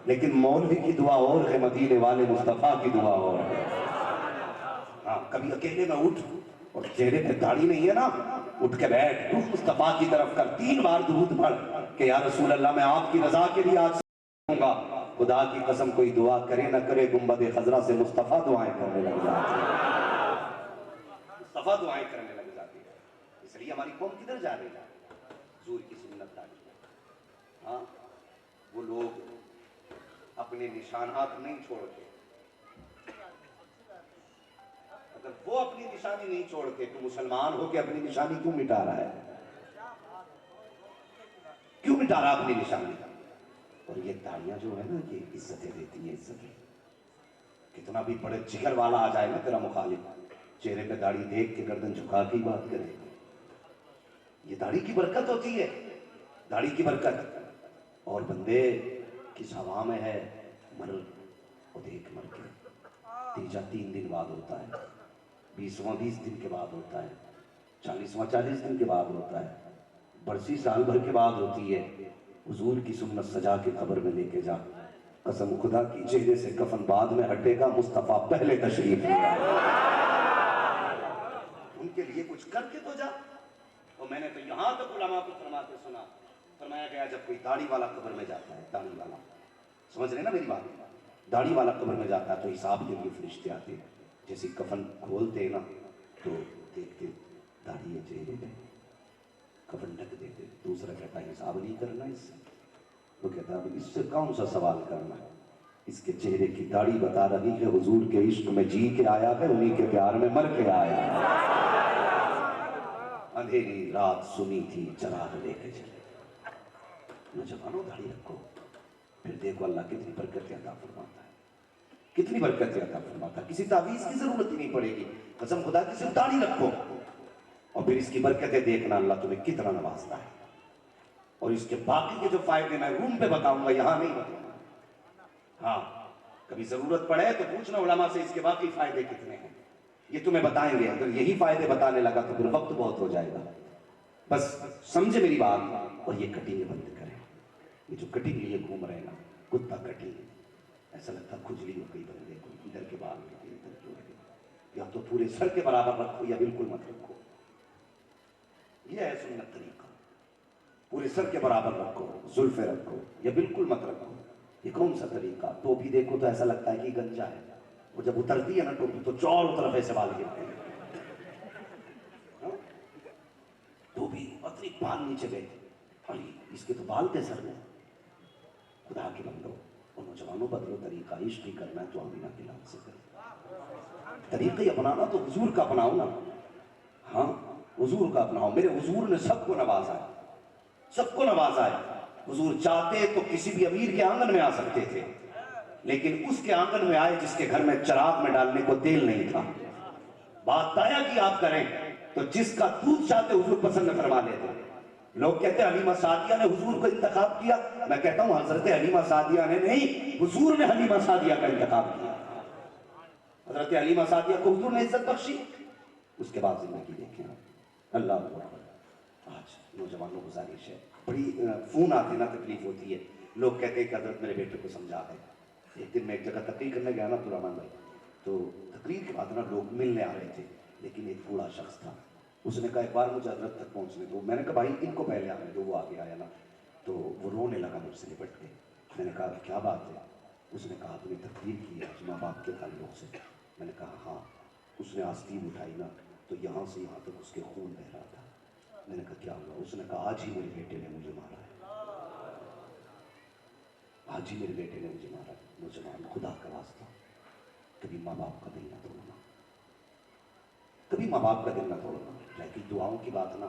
لیکن مولوی کی دعا اور ہے, مدینے والے مصطفیٰ کی دعا اور ہے. ہاں کبھی اکیلے میں اٹھ اور چہرے پہ داڑھی نہیں ہے نا, اٹھ کے بیٹھ, مصطفیٰ کی طرف کر, 3 بار درود پڑھ کہ یا رسول اللہ میں آپ کی رضا کے لیے آج سے ہوں گا. خدا کی قسم کوئی دعا کرے نہ کرے, گنبد خضرا سے مصطفیٰ دعائیں کرنے لگ جاتی ہے, مصطفیٰ دعائیں کرنے لگ جاتی ہے. اس لیے ہماری قوم کدھر جا رہی ہے؟ حضور کی سنت داڑھی. ہاں وہ لوگ اپنے نشانات نہیں چھوڑتے. اگر وہ اپنی نشانی نہیں چھوڑتے تو مسلمان ہو کے اپنی نشانی کیوں مٹا رہا ہے؟ کیوں مٹا رہا اپنی نشانی؟ اور یہ داڑیاں جو ہے نا, یہ عزتیں دیتی ہیں, عزتیں. کتنا بھی بڑے جگر والا آ جائے نا تیرا مخالف, چہرے پہ داڑھی دیکھ کے گردن جھکا کے بات کرے. یہ داڑھی کی برکت ہوتی ہے, داڑھی کی برکت. اور بندے کس ہوا میں ہے, مر وہ دیکھ مر کے. تیجا 3 دن بعد ہوتا ہے, 20واں 20 دن کے بعد ہوتا ہے, 40واں 40 دن کے بعد ہوتا ہے, برسی سال بھر کے بعد ہوتی ہے. حضور کی سنت سجا کے قبر میں لے کے جا, قسم خدا کی چہرے سے کفن بعد میں ہٹے گا, مصطفیٰ پہلے تشریف لے آئے. ان کے لیے کچھ کر کے تو جا. اور میں نے تو یہاں تک علماء کو فرماتے سنا, فرمایا گیا جب کوئی داڑھی والا قبر میں جاتا ہے, داڑھی والا, سمجھ رہے نا میری بات, داڑھی والا قبر میں جاتا ہے تو حساب کے لیے فرشتے آتے ہیں. جیسے کفن کھولتے ہیں نا تو دیکھتے داڑھی ہے چہرے پہ, کفن ڈھک دیتے، دوسرا کہتا ہے حساب نہیں کرنا اس سے، وہ کہتا ہے اس سے کون سا سوال کرنا ہے، اس کے چہرے کی داڑھی بتا رہی ہے حضور کے عشق میں جی کے آیا ہے، انہی کے پیار میں مر کے آیا ہے۔ اندھیری رات سنی تھی چراغ لے کے چلے، نوجوانوں داڑھی رکھو، پھر دیکھو اللہ کتنی برکت عطا فرماتا ہے، کتنی برکت عطا فرماتا ہے، کسی تعویذ کی ضرورت ہی نہیں پڑے گی، قسم خدا کی صرف داڑھی رکھو اور پھر اس کی برکتیں دیکھنا اللہ تمہیں کتنا نوازتا ہے۔ اور اس کے باقی کے جو فائدے میں روم پہ بتاؤں گا، یہاں نہیں بتاؤں گا، ہاں کبھی ضرورت پڑے تو پوچھنا علماء سے اس کے باقی فائدے کتنے ہیں، یہ تمہیں بتائیں گے۔ اگر یہی فائدے بتانے لگا تو پھر وقت بہت ہو جائے گا، بس سمجھے میری بات اور یہ کٹنگ بند کریں۔ یہ جو کٹنگ لیے گھوم رہے ہیں نا، کتا کٹنگ، ایسا لگتا کھجلی ہو گئی بندے کو، ادھر کے بال کے ادھر کے ہو گئے، یا تو پورے سر کے برابر رکھو یا بالکل مت رکھو، یہ ہے سنت طریقہ، پورے سر کے برابر رکھو، زلفیں رکھو یا بالکل مت رکھو، یہ کون سا طریقہ؟ ٹوپی دیکھو تو ایسا لگتا ہے کہ گنجا ہے، اور جب اترتی ہے نا ٹوپی تو چاروں طرف ایسے بال گرتے ہیں، ٹوپی پتلی بال نیچے گئے، اور اس کے تو بال تھے سر میں۔ خدا کے بندو اور نوجوانوں بدلو طریقہ، عشق ہی کرنا ہے تو آمینہ کے نام سے کرو، طریقہ ہی اپنانا تو حضور کا اپناؤ نا، ہاں حضور کا اپناؤ۔ میرے حضور نے سب کو نوازا ہے، سب کو نوازا ہے۔ حضور چاہتے تو کسی بھی امیر کے آنگن میں آ سکتے تھے، لیکن اس کے آنگن میں آئے جس کے گھر میں چراغ میں ڈالنے کو تیل نہیں تھا۔ بات دایا کی آپ کریں تو جس کا دودھ چاہتے حضور پسند فرما لیتے۔ لوگ کہتے ہیں حلیمہ سعدیہ نے حضور کو انتخاب کیا، میں کہتا ہوں حضرت حلیمہ سعدیہ نے نہیں، حضور نے حلیمہ سعدیہ کا انتخاب کیا۔ حضرت حلیمہ سعدیہ کو حضور نے عزت بخشی، اس کے بعد زندگی دیکھیں اللہ اکبر۔ آج نوجوانوں کو گزارش ہے، بڑی فون آتے نا تکلیف ہوتی ہے، لوگ کہتے ہیں کہ حضرت میرے بیٹے کو سمجھا ہے۔ ایک دن میں ایک جگہ تقریر کرنے گیا نا عبدالرحمن بھائی، تو تقریر کے بعد نا لوگ ملنے آ رہے تھے، لیکن ایک بوڑھا شخص تھا، اس نے کہا ایک بار مجھے حضرت تک پہنچنے دو۔ میں نے کہا بھائی ان کو پہلے آنے دو، وہ آگے آیا نا، تو وہ رونے لگا مجھ سے لپٹ کے۔ میں نے کہا کیا بات ہے؟ اس نے کہا آپ نے تقریر کی ہے ماں باپ کے تعلق سے۔ میں نے کہا ہاں۔ اس نے آستین اٹھائی نا تو یہاں سے یہاں تک اس کے خون بہ رہا تھا۔ میں نے کہا کیا ہوا؟ اس نے کہا آج ہی میرے بیٹے نے مجھے مارا ہے، آج ہی میرے بیٹے نے مجھے مارا ہے۔ نوجوان خدا کا واسطہ کبھی ماں باپ کا دل نہ توڑنا، کبھی ماں باپ کا دل نہ توڑنا۔ لیکن دعاؤں کی بات نا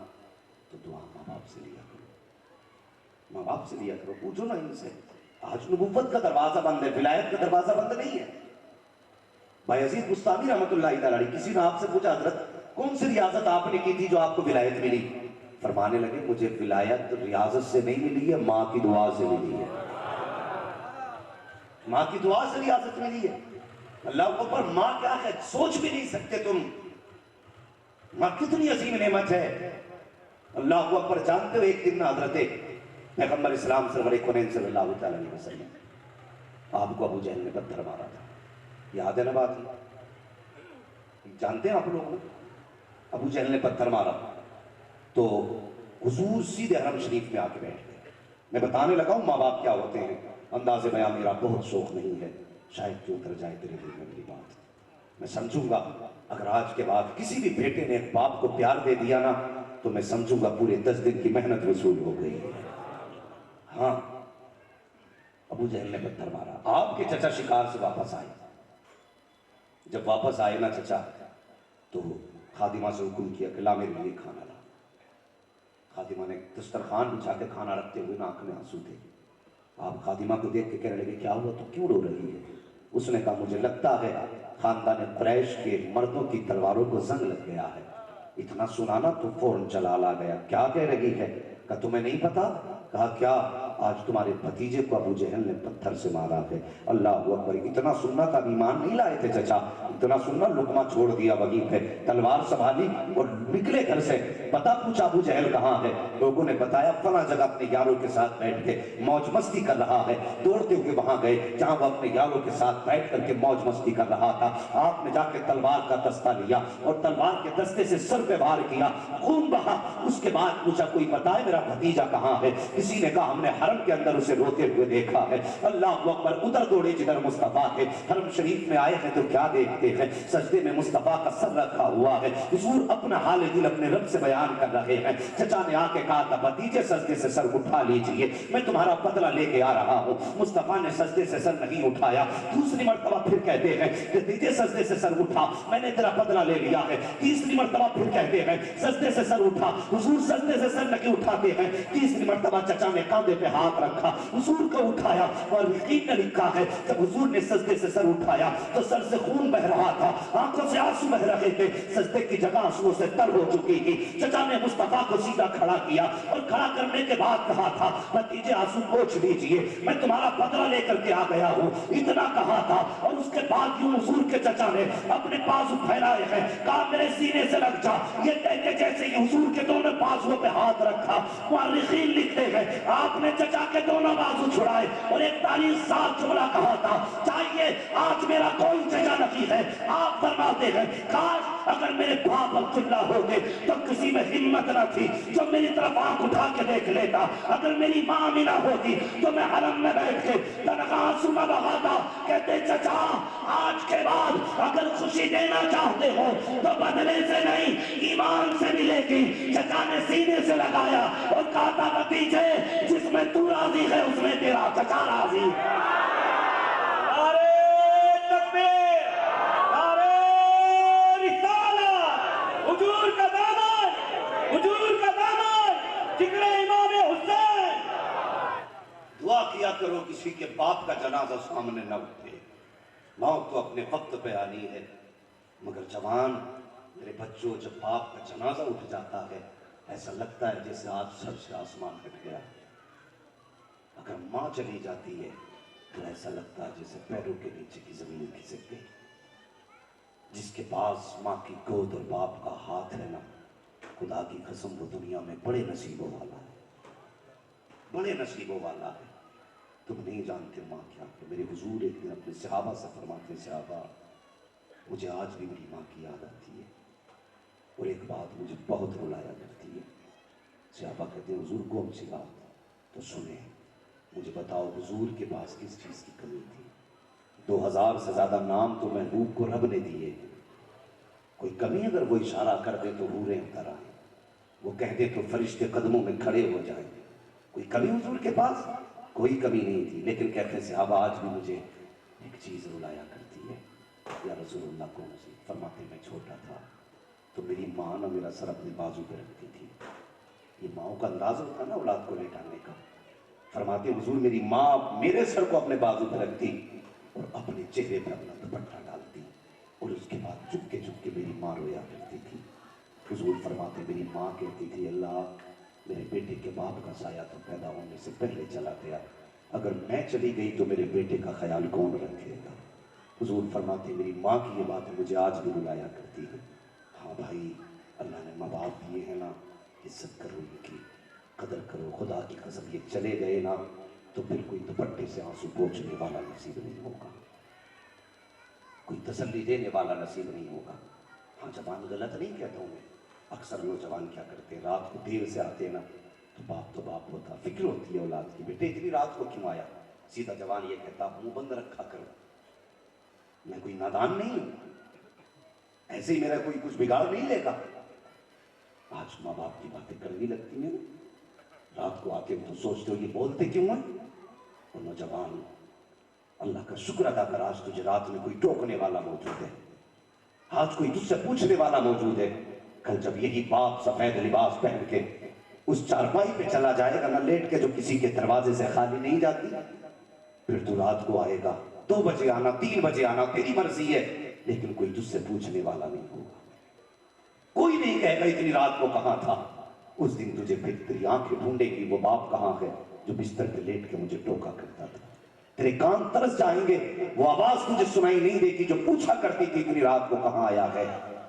تو دعا ماں باپ سے لیا کرو، ماں باپ سے لیا کرو، پوچھو نا ان سے۔ آج نبوت کا دروازہ بند ہے، ولایت کا دروازہ بند نہیں ہے۔ بایزید بستامی رحمۃ اللہ تعالی علیہ، کسی نے آپ سے پوچھا حضرت کون سی ریاضت آپ نے کی تھی جو آپ کو ولایت ملی؟ فرمانے لگے مجھے ولایت ریاضت سے نہیں ملی ہے، ماں کی دعا سے ملی ہے، ماں کی دعا سے ریاضت ملی ہے۔ اللہ اکبر، ماں کیا ہے سوچ بھی نہیں سکتے تم، ماں کتنی عظیم نعمت ہے۔ اللہ اکبر، جانتے ہو ایک دن حضرت پیغمبر اسلام سرور کونین صلی اللہ علیہ وسلم، آپ کو ابو جہل نے پتھر مارا تھا، یاد ہے نا بات؟ جانتے ہیں آپ لوگ؟ ابو جہل نے پتھر مارا تو حضور سیدھے حرم شریف میں آ کے بیٹھ گئے۔ میں بتانے لگا ہوں ماں باپ کیا ہوتے ہیں، انداز بیان میرا بہت شوق نہیں ہے، شاید کیوں اتر جائے تیرے دل میں میری بات۔ میں سمجھوں گا اگر آج کے بعد کسی بھی بیٹے نے ایک باپ کو پیار دے دیا نا تو میں سمجھوں گا پورے 10 دن کی محنت وصول ہو گئی۔ ہاں، ابو جہل نے پتھر مارا۔ آپ کے چچا شکار سے واپس آئے، جب واپس آئے نا چچا تو خادمہ سے حکم کیا کہ لا میرے لیے کھانا لا۔ خادمہ نے دسترخوان بچھا کے کھانا رکھتے ہوئے آنکھ میں آنسو تھے۔ آپ خادمہ کو دیکھ کے کہنے لگے کیا ہوا، تو کیوں رو رہی ہے؟ اس نے کہا مجھے لگتا ہے خاندان قریش کے مردوں کی تلواروں کو زنگ لگ گیا ہے۔ اتنا سنانا تو فوراً چلال آ گیا، کیا کہہ رہی ہے؟ کہا تمہیں نہیں پتا؟ کہا کیا؟ آج تمہارے بھتیجے کو ابو جہل نے پتھر سے مارا ہے۔ اللہ اکبر، اتنا سننا تھا ایمان نہیں لائے تھے چچا، اتنا سننا لقمہ چھوڑ دیا وہیں پہ، تلوار سنبھالی اور نکلے گھر سے۔ پتہ پوچھا ابو جہل کہاں ہے؟ لوگوں نے بتایا فلاں جگہ اپنے یاروں کے ساتھ بیٹھ کے موج مستی کر رہا ہے۔ دوڑتے ہوئے وہاں گئے جہاں وہ اپنے یاروں کے ساتھ بیٹھ کر کے موج مستی کر رہا تھا۔ آپ نے جا کے تلوار کا دستہ لیا اور تلوار کے دستے سے سر پہ وار کیا، خون بہا۔ اس کے بعد پوچھا کوئی بتائے میرا بھتیجا کہاں ہے؟ کسی نے کہا ہم نے حرم کے اندر اسے روتے ہوئے دیکھا ہے۔ اللہ اکبر، ادھر دوڑے جدھر مصطفیٰ تھے، حرم شریف میں آئے ہیں تو کیا دیکھتے ہیں؟ سجدے میں مصطفیٰ کا سر رکھا ہوا ہے، حضور اپنا حال دل اپنے رب سے بیان کر رہے ہیں۔ چچا نے آ کے کہا تھا بھتیجے سجدے سے سر اٹھا لیجئے، میں تمہارا بدلہ لے کے آ رہا ہوں۔ مصطفیٰ نے سجدے سے سر نہیں اٹھایا، دوسری مرتبہ پھر کہتے ہیں بھتیجے سجدے سے سر اٹھا، میں نے تیرا بدلہ لے لیا ہے۔ تیسری مرتبہ پھر کہتے ہیں سجدے سے سر اٹھا، حضور سجدے سے سر نہیں اٹھاتے ہیں۔ تیسری مرتبہ چچا نے کاندھے پہ ہاتھ رکھا، حضور کو اٹھایا، اور یقین نے لکھا ہے جب حضور نے سجدے سے سر اٹھایا تو سر سے خون بہ رہا تھا، آنکھوں سے آنسو بہ رہے تھے، سجدے کی جگہ آنسوؤں سے تر ہو چکی تھی۔ چچا نے مصطفیٰ کو سیدھا کھڑا کیا اور کھڑا کرنے کے بعد کہا تھا بھتیجے آنسو پوچھ لیجئے، میں تمہارا بدلہ لے کر کے آ گیا ہوں، اتنا کہا تھا۔ اور اس کے بعد یوں حضور کے چچا نے اپنے بازو پھیلائے ہیں، کہا میرے سینے سے لگ جا، یہ کہتے جیسے ہی حضور کے دونوں بازوؤں پہ ہاتھ رکھا، مورخین لکھتے ہیں آپ نے چچا کے دونوں بازو چھڑائے اور ایک تاریخ ساتھ جملہ کہا تھا چاہیے آج میرا کوئی چچا نہیں ہے۔ آپ فرماتے ہیں کاش اگر میرے باپ عبداللہ ہوگے تو کسی میں ہمت نہ تھی جو میری طرف آنکھ اٹھا کے دیکھ لیتا، اگر میری ماں آمینہ ہوتی تو میں حرم میں بیٹھ کے تنہا آنسو نہ بہاتا، کہتے چچا آج کے بعد اگر خوشی دینا چاہتے ہو تو بدلے سے نہیں ایمان سے ملے گی۔ چچا نے سینے سے لگایا اور کہا تھا بھتیجے جس میں تو راضی ہے اس میں تیرا چچا راضی ہے۔ نعرے تکبیر، نعرے رسالت، حضور کا دامن، حضور کا دامن، جگر امام حسین۔ دعا کیا کرو کسی کے باپ کا جنازہ سامنے نہ اٹھے، موت تو اپنے وقت پہ آنی ہے، مگر جوان میرے بچوں جب باپ کا جنازہ اٹھ جاتا ہے ایسا لگتا ہے جیسے آج سر سے آسمان ہٹ گیا۔ اگر ماں چلی جاتی ہے تو ایسا لگتا ہے جیسے پیروں کے نیچے کی زمین کھسک گئی۔ جس کے پاس ماں کی گود اور باپ کا ہاتھ ہے نا، خدا کی قسم وہ دنیا میں بڑے نصیبوں والا ہے، بڑے نصیبوں والا ہے۔ تم نہیں جانتے ماں کیا کہ میرے حضور ایک دن اپنے صحابہ سے فرماتے صحابہ مجھے آج بھی میری ماں کی یاد آتی ہے اور ایک بات مجھے بہت رلایا کرتی ہے۔ صحابہ کہتے ہیں حضور کون سی بات؟ تو سنیں مجھے بتاؤ حضور کے پاس کس چیز کی کمی تھی؟ 2000 سے زیادہ نام تو محبوب کو رب نے دیے، کوئی کمی اگر وہ اشارہ کر دے تو حوریں اتر آئیں، وہ کہہ دے تو فرشتے قدموں میں کھڑے ہو جائیں، کوئی کمی حضور کے پاس؟ کوئی کمی نہیں تھی، لیکن کہتے ہیں صحابہ آج بھی مجھے ایک چیز رلایا کرتی ہے۔ یا رسول اللہ کون سی؟ فرماتے میں چھوٹا تھا تو میری ماں نہ میرا سر اپنے بازو پہ رکھتی تھی، یہ ماؤں کا انداز ہوتا نا اولاد کو لیٹانے کا۔ فرماتے حضور میری ماں میرے سر کو اپنے بازو پہ رکھتی اور اپنے چہرے پہ اپنا دوپٹہ ڈالتی اور اس کے بعد چپ کے میری ماں رویا کرتی تھی۔ حضور فرماتے میری ماں کہتی تھی اللہ میرے بیٹے کے باپ کا سایہ تو پیدا ہونے سے پہلے چلا گیا، اگر میں چلی گئی تو میرے بیٹے کا خیال کون رکھے گا؟ حضور فرماتے میری ماں کی یہ بات مجھے آج بھی رلایا کرتی ہے۔ ہاں بھائی اللہ نے ماں باپ دیے ہیں نا، عزت کرو ان کی، قدر کرو، خدا کی قسم یہ چلے گئے نا تو پھر کوئی دوپٹے سے آنسو پوچھنے والا نصیب نہیں ہوگا، کوئی تسلی دینے والا نصیب نہیں ہوگا۔ ہاں جوان غلط نہیں کہتا ہوں میں، اکثر نوجوان کیا کرتے ہیں رات کو دیر سے آتے نا تو باپ ہوتا، فکر ہوتی ہے اولاد کی بیٹے اتنی رات کو کیوں آیا؟ سیدھا جوان یہ کہتا منہ بند رکھا کرو، میں کوئی نادان نہیں ہوں، ایسے ہی میرا کوئی کچھ بگاڑ نہیں لے گا۔ آج ماں باپ کی باتیں کرنی لگتی ہیں، رات کو آتے ہو تو سوچتے ہو یہ بولتے کیوں ہیں؟ اور نوجوان اللہ کا شکر ادا کر آج تجھے رات میں کوئی ٹوکنے والا موجود ہے، آج کوئی تجھ سے پوچھنے والا موجود ہے۔ کل جب یہی باپ سفید لباس پہن کے اس چارپائی پہ چلا جائے گا نہ لیٹ کے جو کسی کے دروازے سے خالی نہیں جاتی، پھر تو رات کو آئے گا 2 بجے آنا 3 بجے آنا تیری مرضی ہے، لیکن کوئی تجھ سے پوچھنے والا نہیں ہوگا، کوئی نہیں کہے گا اتنی رات کو کہاں تھا۔ اس دن تجھے پھر تیری آنکھیں ڈھونڈے گی وہ باپ کہاں ہے جو بستر پہ لیٹ کے مجھے ٹوکا کرتا تھا، تیرے کان ترس جائیں گے، وہ آواز تجھے سنائی نہیں دے گی جو پوچھا کرتی تھی اتنی رات کو کہاں آیا ہے۔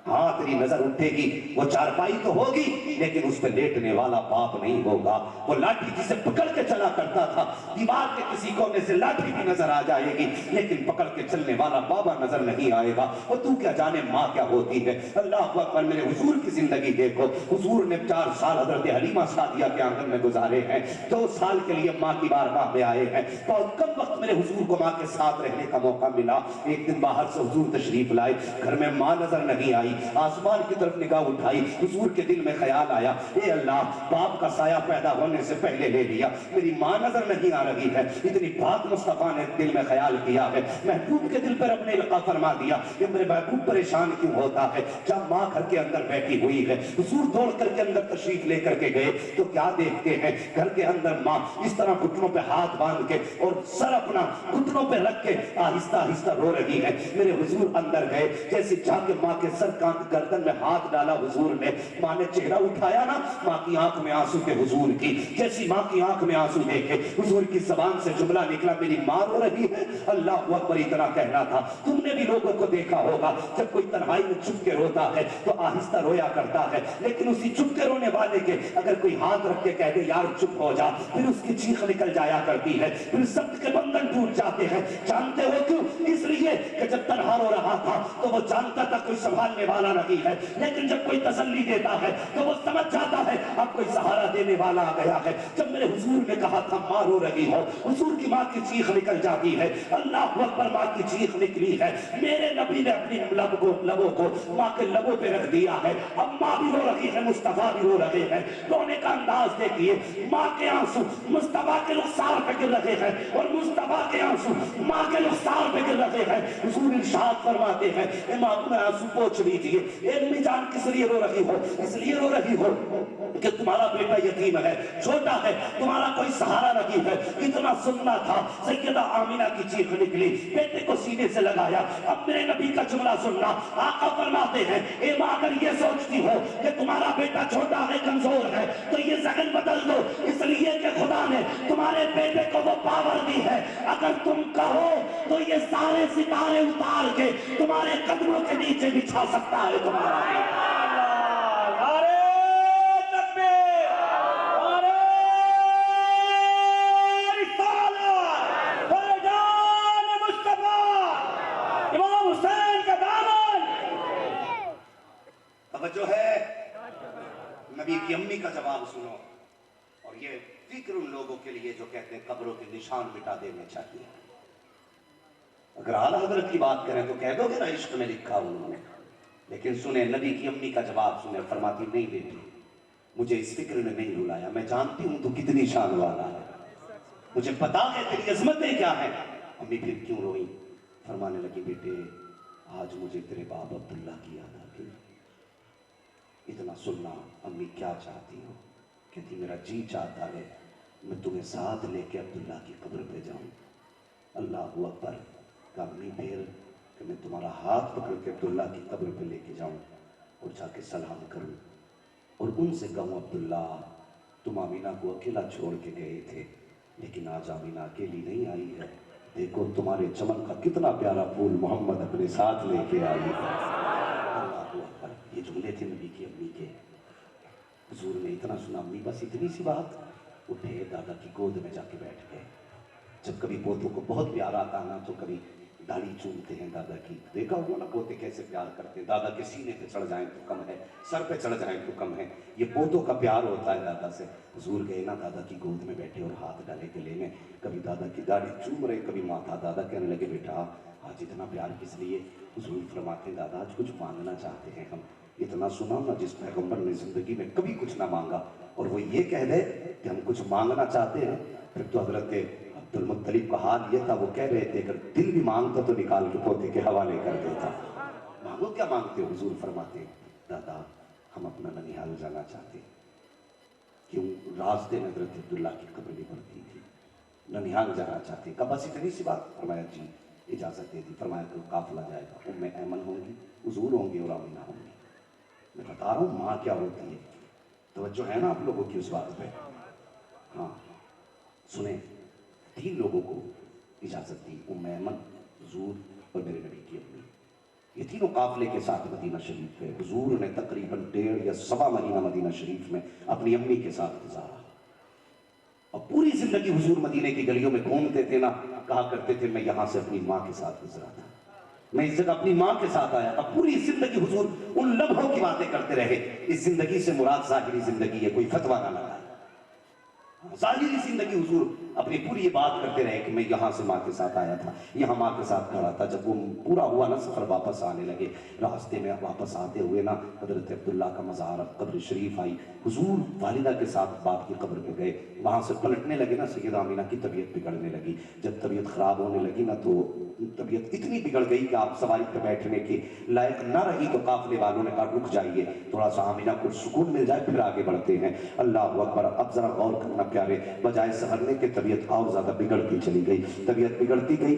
ہاں تیری نظر اٹھے گی، وہ چارپائی تو ہوگی لیکن اس پہ لیٹنے والا باپ نہیں ہوگا، وہ لاٹھی جسے پکڑ کے چلا کرتا تھا دیوار کے کسی کونے سے لاٹھی بھی نظر آ جائے گی لیکن پکڑ کے چلنے والا بابا نظر نہیں آئے گا۔ وہ تو کیا جانے ماں کیا ہوتی ہے۔ اللہ اکبر، میرے حضور کی زندگی دیکھو، حضور نے 4 سال حضرت حلیمہ سعدیہ کے آنگن میں گزارے ہیں، 2 سال کے لیے ماں کی بارگاہ میں آئے ہیں، بہت کم وقت میرے حضور کو ماں کے ساتھ رہنے کا موقع ملا۔ ایک دن باہر سے حضور تشریف لائے، گھر میں ماں نظر نہیں آئی، آسمان کی طرف نگاہ اٹھائی، حضور کے دل میں خیال آیا، اے اللہ باپ کا سایہ پیدا ہونے سے پہلے لے لیا، میری ماں نظر نہیں آ رہی ہے، اتنی بات مصطفیٰ نے دل میں خیال کیا ہے، محبوب کے دل پر اپنے القاء فرما دیا کہ میرے محبوب پریشان کیوں ہوتا ہے؟ جب ماں گھر کے اندر بیٹھی ہوئی ہے، حضور دوڑ کر کے اندر تشریف لے کر کے گئے تو کیا دیکھتے ہیں؟ گھر کے اندر ماں اس طرح گھٹنوں پہ ہاتھ باندھ کے اور سر اپنا گھٹنوں پہ رکھ کے آہستہ آہستہ رو رہی ہے۔ میرے حضور اندر گئے، جیسے جا کے ماں کے سر کان گردن میں ہاتھ ڈالا حضور نے، ماں نے چہرہ اٹھایا نا، ماں کی آنکھ میں آنسو کے حضور کی، جیسی ماں کی آنکھ میں آنسو دیکھے حضور کی زبان سے جملہ نکلا، میری ماں رو رہی ہے۔ اللہ اکبر اتنا کہنا تھا۔ تم نے بھی لوگوں کو دیکھا ہوگا، جب کوئی تنہائی میں چھپ کے روتا ہے تو آہستہ رویا کرتا ہے، لیکن اسی چھپ کے رونے والے کے اگر کوئی ہاتھ رکھ کے کہہ دے یار چپ ہو جا، پھر اس کی چیخ نکل جایا کرتی ہے، پھر سب کے بندھن ٹوٹ جاتے ہیں۔ جانتے ہو کیوں؟ اس لیے کہ جب تنہا رو رہا تھا تو وہ جانتا تھا کوئی سنبھالنے والا نہیں ہے، لیکن جب کوئی تسلی دیتا ہے تو وہ سمجھ جاتا ہے اب کوئی سہارا دینے والا آ گیا ہے۔ جب میرے حضور نے کہا تھا ماں رو رہی ہو، حضور کی ماں کی چیخ نکل جاتی ہے، اللہ اکبر، ماں کی چیخ نکلی ہے۔ میرے نبی نے اپنی لبوں کو ماں کے لبوں پہ رکھ دیا ہے، اب ماں بھی رو رہی ہے، مصطفیٰ بھی رو رہے ہیں۔ رونے کا انداز دیکھیے، ماں کے آنسو مصطفیٰ کے رخسار پہ گر رہے ہیں اور مصطفیٰ کے آنسو ماں کے رخسار پہ گر رہے ہیں۔ حضور ارشاد فرماتے ہیں اے ماں تمہیں آنسو پوچھ لیجیے، اے امی جان کس لیے رو رہی ہو؟ اس لیے رو رہی ہو کہ تمہارا بیٹا یتیم ہے، چھوٹا ہے، تمہارا کوئی سہارا نہیں ہے۔ اتنا سننا تھا، سیدہ آمینہ کی چیخ نکلی، بیٹے کو سینے سے لگایا۔ اب میرے نبی کا جملہ سننا، آقا فرماتے ہیں اے ماں اگر یہ سوچتی ہو کہ تمہارا بیٹا چھوٹا ہے، کمزور ہے، تو یہ ذہن بدل دو، اس لیے کہ خدا نے تمہارے بیٹے کو وہ پاور دی ہے، اگر تم کہو تو یہ سارے ستارے اتار کے تمہارے قدموں کے نیچے بچھا سکتا ہے تمہارا بیٹا۔ جو ہے نبی کی امی کا جواب سنو، اور یہ فکر ان لوگوں کے لیے جو کہتے ہیں قبروں کے نشان مٹا دینے چاہیے۔ اگر اعلیٰ حضرت کی بات کریں تو کہہ دو کہ نا عشق میں لکھا انہوں نے، لیکن سنیں نبی کی امی کا جواب سنیں، فرماتی نہیں بیٹی مجھے اس فکر نے نہیں رلایا، میں جانتی ہوں تو کتنی شان والا ہے، مجھے پتا ہے تیری عظمتیں کیا ہیں۔ امی پھر کیوں روئی؟ فرمانے لگی بیٹے آج مجھے تیرے باپ عبداللہ کی یاد آ گئی۔ اتنا سننا، امی کیا چاہتی ہو؟ کہتی میرا جی چاہتا ہے میں تمہیں ساتھ لے کے عبداللہ کی قبر پہ جاؤں۔ اللہ اکبر، کہ امی پھر کہ میں تمہارا ہاتھ پکڑ کے عبداللہ کی قبر پہ لے کے جاؤں اور جا کے سلام کروں اور ان سے کہوں عبداللہ تم آمینہ کو اکیلا چھوڑ کے گئے تھے، لیکن آج آمینہ اکیلی نہیں آئی ہے، دیکھو تمہارے چمن کا کتنا پیارا پھول محمد اپنے ساتھ لے کے آئی ہے۔ اللہ اکبر، یہ جملے تھے نبی کی امی کے۔ حضور نے اتنا سنا، امی بس اتنی سی بات، اٹھے دادا کی گود میں جا کے بیٹھ گئے۔ جب کبھی پوتوں کو بہت پیار آتا نا تو کبھی داڑھی چومتے ہیں دادا کی، دیکھا ہوگا نا پوتے کیسے پیار کرتے ہیں، دادا کے سینے پہ چڑھ جائیں تو کم ہے، سر پہ چڑھ جائیں تو کم ہے، یہ پوتوں کا پیار ہوتا ہے دادا سے۔ حضور گئے نا دادا کی گود میں بیٹھے اور ہاتھ ڈالے گلے میں، کبھی دادا کی داڑھی چوم رہے کبھی ماتھا، دادا کہنے لگے بیٹا آج اتنا پیار کس لیے؟ حضور فرماتے ہیں دادا آج کچھ مانگنا چاہتے ہیں ہم۔ اتنا سنا نا جس پیغمبر نے زندگی میں کبھی کچھ نہ مانگا اور وہ یہ کہہ دے کہ ہم کچھ مانگنا چاہتے ہیں، پھر تو حضرت عبد المطلب کا حال یہ تھا، وہ کہہ رہے تھے اگر دل بھی مانگتا تو نکال کے پوتے کے حوالے کر دیتا۔ مانگو کیا مانگتے ہو؟ حضور فرماتے دادا ہم اپنا ننیحال جانا چاہتے ہیں۔ کیوں؟ راستے میں حضرت عبداللہ کی قبر بھی پڑتی تھی، ننیحال جانا چاہتے ہیں۔ کہا بس اتنی سی بات؟ فرمایا جی اجازت دے دی۔ فرمایا کہ قافلہ جائے گا، ام ایمن ہوں گی، حضور ہوں گے اور آمینہ ہوں گی۔ میں بتا رہا ہوں ماں کیا ہوتی ہے، توجہ ہے نا آپ لوگوں کی اس بات پہ؟ ہاں سنیں، 3 لوگوں کو اجازت دی، ام ایمن، حضور اور میرے نبی کی امی۔ یہ تینوں قافلے کے ساتھ مدینہ شریف گئے۔ حضور نے تقریباً 1.5 یا 1.25 مہینہ مدینہ شریف میں اپنی امی کے ساتھ گزارا، اور پوری زندگی حضور مدینے کی گلیوں میں گھومتے تھے نا، کہا کرتے تھے میں یہاں سے اپنی ماں کے ساتھ گزرا تھا، میں اس جگہ اپنی ماں کے ساتھ آیا۔ اب پوری زندگی حضور ان لمحوں کی باتیں کرتے رہے۔ اس زندگی سے مراد ظاہری زندگی ہے، کوئی فتویٰ نہ لگائے۔ ظاہری زندگی حضور اپنی پوری یہ بات کرتے رہے کہ میں یہاں سے ماں کے ساتھ آیا تھا، یہاں ماں کے ساتھ کھڑا تھا. جب وہ پورا ہوا نا سفر، واپس آنے لگے، راستے میں واپس آتے ہوئے نا حضرت عبداللہ کا مزار قبر شریف آئی. حضور والدہ کے ساتھ باپ کی قبر پہ گئے، وہاں سے پلٹنے لگے نا سیدہ آمینہ کی طبیعت بگڑنے لگی. جب طبیعت خراب ہونے لگی نا تو طبیعت اتنی بگڑ گئی کہ آپ سواری پہ بیٹھنے کے لائق نہ رہی. تو قافلے والوں نے کہا رک جائیے، تھوڑا سا آمینہ کو سکون مل جائے پھر آگے بڑھتے ہیں. اللہ اکبر. اب ذرا غور کرنا پیارے، بجائے سنبھلنے کے طبیعت اور زیادہ بگڑتی چلی گئی. طبیعت بگڑتی گئی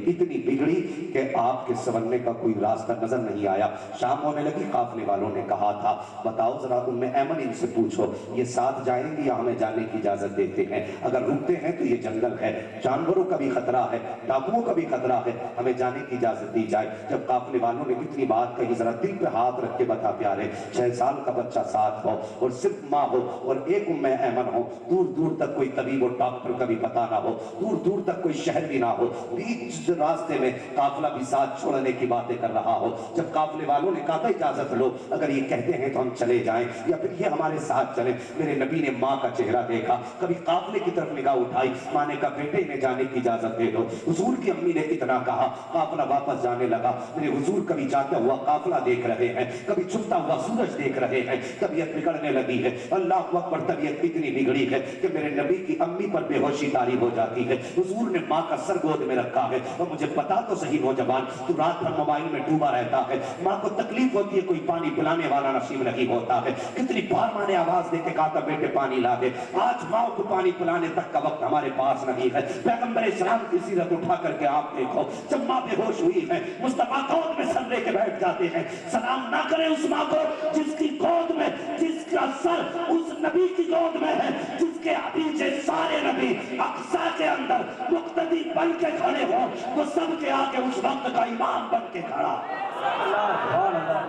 اتنی بگڑی کہ آپ کے سنبھلنے کا کوئی راستہ نظر نہیں آیا. شام ہونے لگی، قافلے والوں نے کہا تھا بتاؤ ذرا ام ایمن ان سے پوچھو یہ ساتھ جائیں گے یا ہمیں جانے کی اجازت دیتے ہیں؟ اگر رکتے ہیں تو یہ جنگل ہے، جانوروں کا بھی خطرہ ہے، ڈاکوؤں کا بھی خطرہ ہے، ہمیں جانے کی اجازت دی جائے. جب قافلے والوں نے کتنی بات کہی، ذرا دل پہ ہاتھ رکھ کے بتا پیارے، 6 سال کا بچہ ساتھ ہو اور صرف ماں ہو اور ایک ام ایمن ہو، دور دور تک کوئی طبیب اور ڈاکٹر کا بھی پتہ نہ ہو، دور دور تک کوئی شہر بھی نہ ہو، بیچ راستے میں قافلہ بھی ساتھ چھوڑنے کی باتیں کر رہا ہو. جب قافلے والوں نے کہا تھا اجازت لو، اگر یہ کہتے ہیں تو ہم چلے جائیں یا پھر یہ ہمارے ساتھ چلیں. میرے نبی نے ماں کا چہرہ دیکھا، کبھی قافلے کی طرف نگاہ اٹھائی، ماں نے کہا بیٹے انہیں جانے کی اجازت دے دو. حضور کی امی نے اتنا کہا، قافلہ واپس جانے لگا. میرے حضور کبھی جاتا ہوا قافلہ دیکھ رہے ہیں، کبھی چھپتا ہوا سورج دیکھ رہے ہیں. طبیعت بگڑنے لگی ہے، اللہ اکبر. طبیعت اتنی بگڑی ہے کہ میرے نبی کی امی پر بے ہوشی طاری ہو جاتی ہے. حضور نے ماں کا سر گود میں رکھا ہے. اور مجھے پتا تو صحیح نوجوان، تو رات بھر موبائل میں ڈوبا رہتا ہے، ماں کو تکلیف ہوتی ہے، کوئی پانی پلانے والا نصیب نہیں ہوتا ہے. کتنی بار ماں نے آواز دے کے کہا تھا بیٹے پانی لا دے. آج ماں کو پانی پلانے تک کا وقت ہمارے پاس نہیں ہے. پیغمبر اسلام کی سیرت اٹھا کر کے آپ دیکھو، جب ماں بے ہوش ہوئی ہے، مصطفیٰ گود میں سر لے کے بیٹھ جاتے ہیں. سلام نہ کریں اس ماں کو جس کی گود میں، جس کا سر اس نبی کی گود میں ہے جس کے پیچھے سارے نبی اقصی کے اندر مقتدی بن کے کھڑے ہوں، وہ سب کے آگے اس وقت کا امام بن کے کھڑا.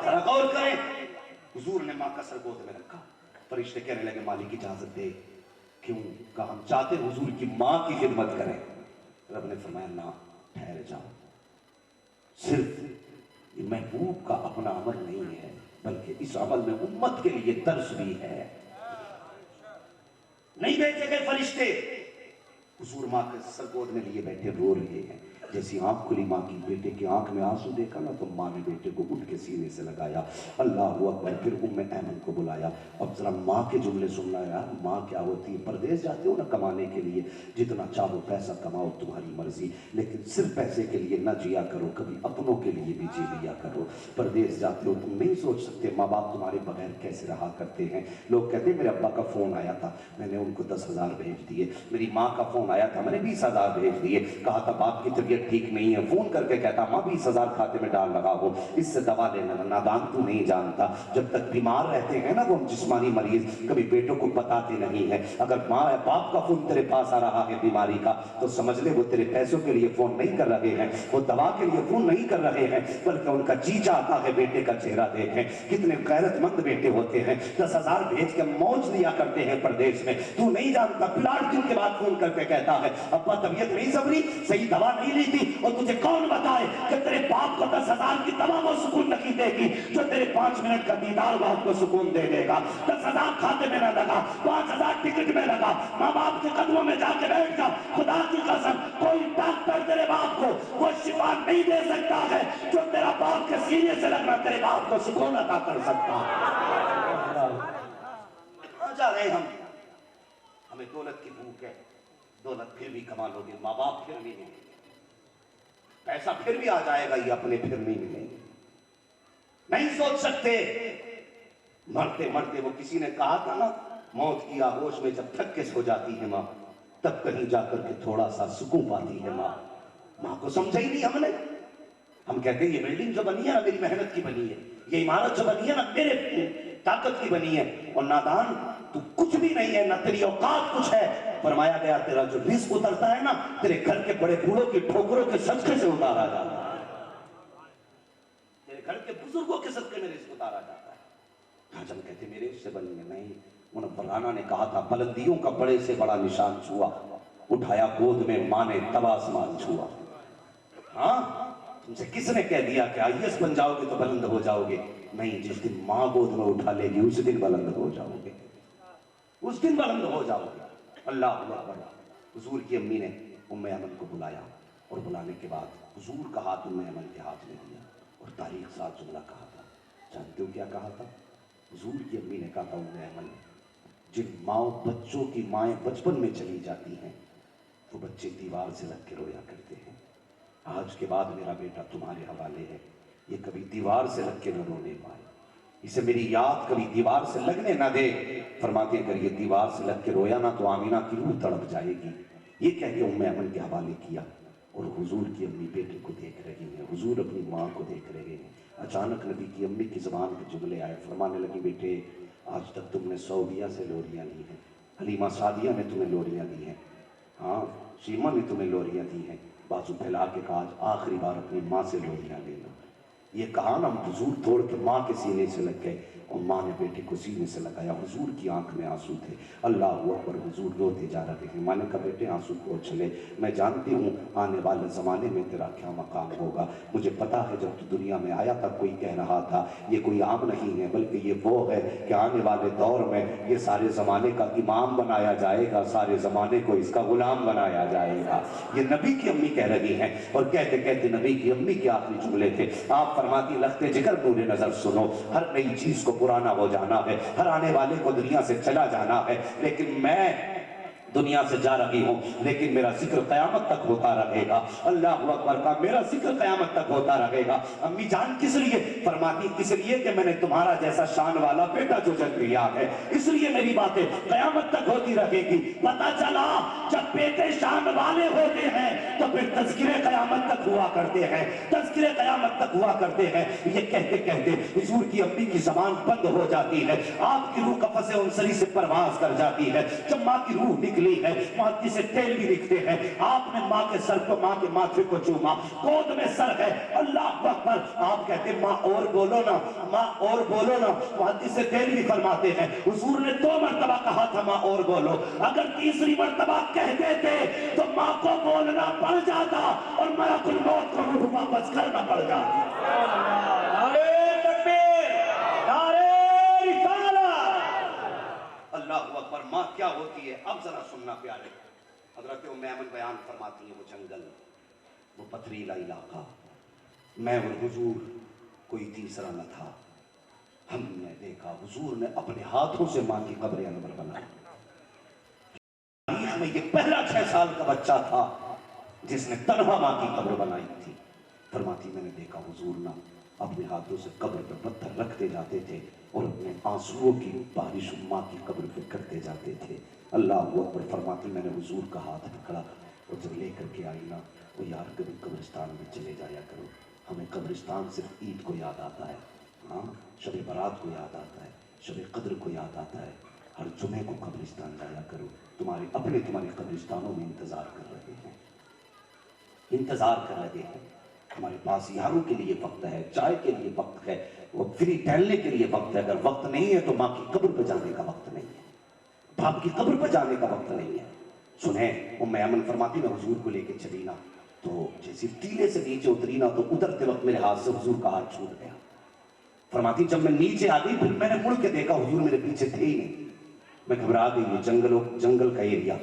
ذرا غور کریں، حضور نے ماں کا سر گود میں رکھا. فرشتے کہنے لگے مالک اجازت دے. کیوں؟ کہا ہم چاہتے حضور کی ماں کی خدمت کریں. رب نے فرمایا نہ، ٹھہر جاؤ. صرف یہ محبوب کا اپنا عمل نہیں ہے بلکہ اس عمل میں امت کے لیے درس بھی ہے. نہیں بیٹھے گئے فرشتے، حضور ماں کے سر گود میں لیے بیٹھے رو رہے ہیں. جیسی آنکھ کھلی ماں کی، بیٹے کی آنکھ میں آنسو دیکھا نا تو ماں نے بیٹے کو اٹھ کے سینے سے لگایا. اللہ اکبر. پھر ام ایمن کو بلایا. اب ذرا ماں کے جملے سننا یار. ماں کیا ہوتی ہے؟ پردیس جاتے ہو نا کمانے کے لیے، جتنا چاہو پیسہ کماؤ تمہاری مرضی، لیکن صرف پیسے کے لیے نہ جیا کرو، کبھی اپنوں کے لیے بھی جی لیا کرو. پردیس جاتے ہو تم نہیں سوچ سکتے ماں باپ تمہارے بغیر کیسے رہا کرتے ہیں. لوگ کہتے ہیں میرے ابا کا فون آیا تھا، میں نے ان کو 10,000 بھیج دیے. میری ماں کا فون آیا تھا، میں نے 20,000 بھیج دیے. کہا تھا باپ کی طبیعت ٹھیک نہیں ہے، فون کر کے کہتا ماں 20,000 کھاتے میں ڈال لگا ہو، اس سے دوا لینا. نادان تو نہیں جانتا، جب تک بیمار رہتے ہیں نا وہ جسمانی مریض، کبھی بیٹوں کو بتاتے نہیں ہیں. اگر ماں باپ کا فون تیرے پاس آ رہا ہے بیماری کا تو سمجھ لے وہ تیرے پیسوں کے لیے فون نہیں کر رہے ہیں، وہ دوا کے لیے فون نہیں کر رہے ہیں، بلکہ ان کا جی چاہتا ہے بیٹے کا چہرہ دیکھیں. کتنے غیرت مند بیٹے ہوتے ہیں، 10,000 بھیج کے موج لیا کرتے ہیں پردیس میں. تو نہیں جانتا، پھر 8 دن کے بعد فون کر کے کہتا ہے ابا طبیعت نہیں سنبھلی، صحیح دوا نہیں لی تھی. اور تجھے کون بتائے کہ تیرے باپ کو 10,000 کی دوا وہ سکون نہیں دے گی جو تیرے 5 منٹ کا دیدار باپ کو سکون دے دے گا. 10,000 کھاتے میں نہ لگا، 5,000 ٹکٹ میں لگا. ماں باپ کے قدموں میں جا کے بیٹھ جا. خدا کی قسم کوئی ڈاکٹر تیرے باپ کو وہ شفا نہیں دے سکتا ہے جو تیرا باپ کے سینے سے لگنا تیرے باپ کو سکون عطا کر سکتا ہے. جا رہے ہمیں دولت کی بھوک ہے. دولت پھر بھی کما لو گے، ماں باپ پھر بھی نہیں، پیسہ پھر بھی آ جائے گا، یہ اپنے پھر نہیں ملیں گے. نہیں سوچ سکتے. مرتے مرتے وہ کسی نے کہا تھا نا موت کی آغوش میں جب تھک کے سو جاتی ہے ماں تب کہیں جا کر کے تھوڑا سا سکون پاتی ہے ماں. ماں کو سمجھا ہی نہیں ہم نے. ہم کہتے ہیں یہ بلڈنگ جو بنی ہے نا میری محنت کی بنی ہے، یہ عمارت جو بنی ہے نا میرے طاقت کی بنی ہے. اور نادان تو کچھ بھی نہیں ہے، نہ تیری اوقات کچھ ہے. فرمایا گیا تیرا جو رزق اترتا ہے نا تیرے گھر کے بڑے بوڑھوں کی ٹھوکروں کے صدقے سے اتارا جاتا ہے. تیرے گھر کے بزرگوں کے صدقے میں رزق اتارا جاتا ہے. آج ہم کہتے میرے اس سے بنی ہے. نہیں، منورانا نے کہا تھا بلندیوں کا بڑے سے بڑا نشان چھوا، اٹھایا گود میں ماں نے تب آسمان چھوا. ہاں تم سے کس نے کہہ دیا کہ IAS بن جاؤ گے تو بلند ہو جاؤ گے؟ نہیں، جس دن ماں گود میں اٹھا لے گی اس دن بلند ہو جاؤ گے، اس دن بلند ہو جاؤ گے. اللہ اکبر۔ حضور کی امی نے ام ایمن کو بلایا اور بلانے کے بعد حضور کا ہاتھ ام ایمن کے ہاتھ میں دیا اور تاریخ ساتھ جملہ کہا تھا۔ جانتے ہو کیا کہا تھا؟ حضور کی امی نے کہا تھا ام ایمن، جن ماں بچوں کی مائیں بچپن میں چلی جاتی ہیں وہ بچے دیوار سے لگ کے رویا کرتے ہیں۔ آج کے بعد میرا بیٹا تمہارے حوالے ہے، یہ کبھی دیوار سے لگ کے نہ رونے پائے، اسے میری یاد کبھی دیوار سے لگنے نہ دے۔ فرماتے ہیں اگر یہ دیوار سے لگ کے رویا نہ تو آمینہ کی روح تڑپ جائے گی۔ یہ کہہ کے ام ایمن کے حوالے کیا اور حضور کی امی بیٹے کو دیکھ رہی ہیں، حضور اپنی ماں کو دیکھ رہے ہیں۔ اچانک نبی کی امی کی زبان پہ جملے آئے، فرمانے لگی بیٹے آج تک تم نے سعودیہ سے لوریاں لی ہیں، حلیمہ سعدیہ نے تمہیں لوریاں دی ہیں، ہاں شیمہ نے تمہیں لوریاں دی ہیں، بازو پھیلا کے کہا آج آخری بار اپنی ماں سے لوریاں لے لو۔ یہ کہا نا حضور توڑ کے ماں کے سینے سے لگ گئے اور ماں نے بیٹے کو سینے سے لگایا، حضور کی آنکھ میں آنسو تھے۔ اللہ اکبر، حضور روتے جا رہے ہیں۔ ماں نے کہا بیٹے آنسو پوچھ لے، میں جانتی ہوں آنے والے زمانے میں تیرا کیا مقام ہوگا، مجھے پتا ہے جب تو دنیا میں آیا تھا کوئی کہہ رہا تھا یہ کوئی عام نہیں ہے بلکہ یہ وہ ہے کہ آنے والے دور میں یہ سارے زمانے کا امام بنایا جائے گا، سارے زمانے کو اس کا غلام بنایا جائے گا۔ یہ نبی کی امی کہہ رہی ہیں اور کہتے کہتے نبی کی امی کے آخری جملے تھے۔ آپ فرماتی لختے جگر نور نظر سنو، ہر نئی چیز کو پرانا ہو جانا ہے، ہر آنے والے کو دنیا سے چلا جانا ہے، لیکن میں دنیا سے جا رہی ہوں لیکن میرا ذکر قیامت تک ہوتا رہے گا۔ اللہ اکبر کا میرا ذکر قیامت تک ہوتا رہے گا۔ امی جان کس لیے؟ فرماتی اس لیے کہ میں نے تمہارا جیسا شان والا بیٹا جو جنم لیا ہے، اس لیے میری باتیں قیامت تک ہوتی رہے گی۔ پتہ چلا جب بیٹے شان والے ہوتے ہیں تو پھر تذکرے قیامت تک ہوا کرتے ہیں، تذکرے قیامت تک ہوا کرتے ہیں۔ یہ کہتے کہتے حضور کی امی کی زبان بند ہو جاتی ہے، آپ کی روح قفس عنصری سے پرواز کر جاتی ہے۔ جب ماں کی روح نکلی ہے، محدث تیل بھی لکھتے ہیں آپ نے ماں کے سر کو، ماں کے ماتھے کو چوما، گود میں سر ہے، اللہ اکبر، آپ کہتے ہیں ماں اور بولو نا، ماں اور بولو نا۔ محدث تیل بھی فرماتے ہیں حضور نے 2 مرتبہ کہا تھا ماں اور بولو، اگر تیسری مرتبہ کہہ دیتے تو ماں کو بولنا پڑ جاتا اور ملک الموت کو روح واپس کرنا پڑ جاتا۔ نعرہ تکبیر، نعرہ رسالت۔ اللہ اکبر، ماں کیا ہوتی ہے اب ذرا سننا پیارے۔ حضرت ام ایمن بیان فرماتی ہیں وہ جنگل، وہ پتھریلا علاقہ، میں اور حضور کوئی تیسرا نہ تھا۔ ہم نے دیکھا حضور نے اپنے ہاتھوں سے ماں کی قبر انور بنائی۔ تاریخ میں یہ پہلا 6 سال کا بچہ تھا جس نے تنہا ماں کی قبر بنائی تھی۔ فرماتی میں نے دیکھا حضور نہ اپنے ہاتھوں سے قبر پر پتھر رکھتے جاتے تھے اور اپنے آنسوؤں کی بارش ماں کی قبر پہ کرتے جاتے تھے۔ اللہ اکبر، فرماتی میں نے حضور کا ہاتھ پکڑا اور جب لے کر کے آئی نا، وہ یار کبھی قبرستان میں چلے جایا کرو، ہمیں قبرستان صرف عید کو یاد آتا ہے، ہاں شب برات کو یاد آتا ہے، شب قدر کو یاد آتا ہے، ہر جمعے کو قبرستان جایا کرو، تمہارے اپنے تمہارے قبرستانوں میں انتظار کر رہے ہیں، انتظار کر رہے ہیں۔ ہمارے پاس یاروں کے لیے وقت ہے، چائے کے لیے وقت ہے، وہ فری ٹہلنے کے لیے وقت ہے۔ اگر وقت نہیں ہے تو ماں کی قبر پہ جانے کا وقت نہیں ہے، باپ کی قبر پہ جانے کا وقت نہیں ہے۔ سنیں ام ایمن فرماتی میں حضور کو لے کے چلی نا تو جیسے ٹیلے سے نیچے اتری نا تو اترتے وقت میرے ہاتھ سے حضور کا ہاتھ چھوٹ گیا۔ فرماتی جب میں نیچے آ گئی پھر میں نے مڑ کے دیکھا حضور میرے پیچھے تھے ہی نہیں۔ میں گھبرا گئی، یہ جنگل کا ایریا،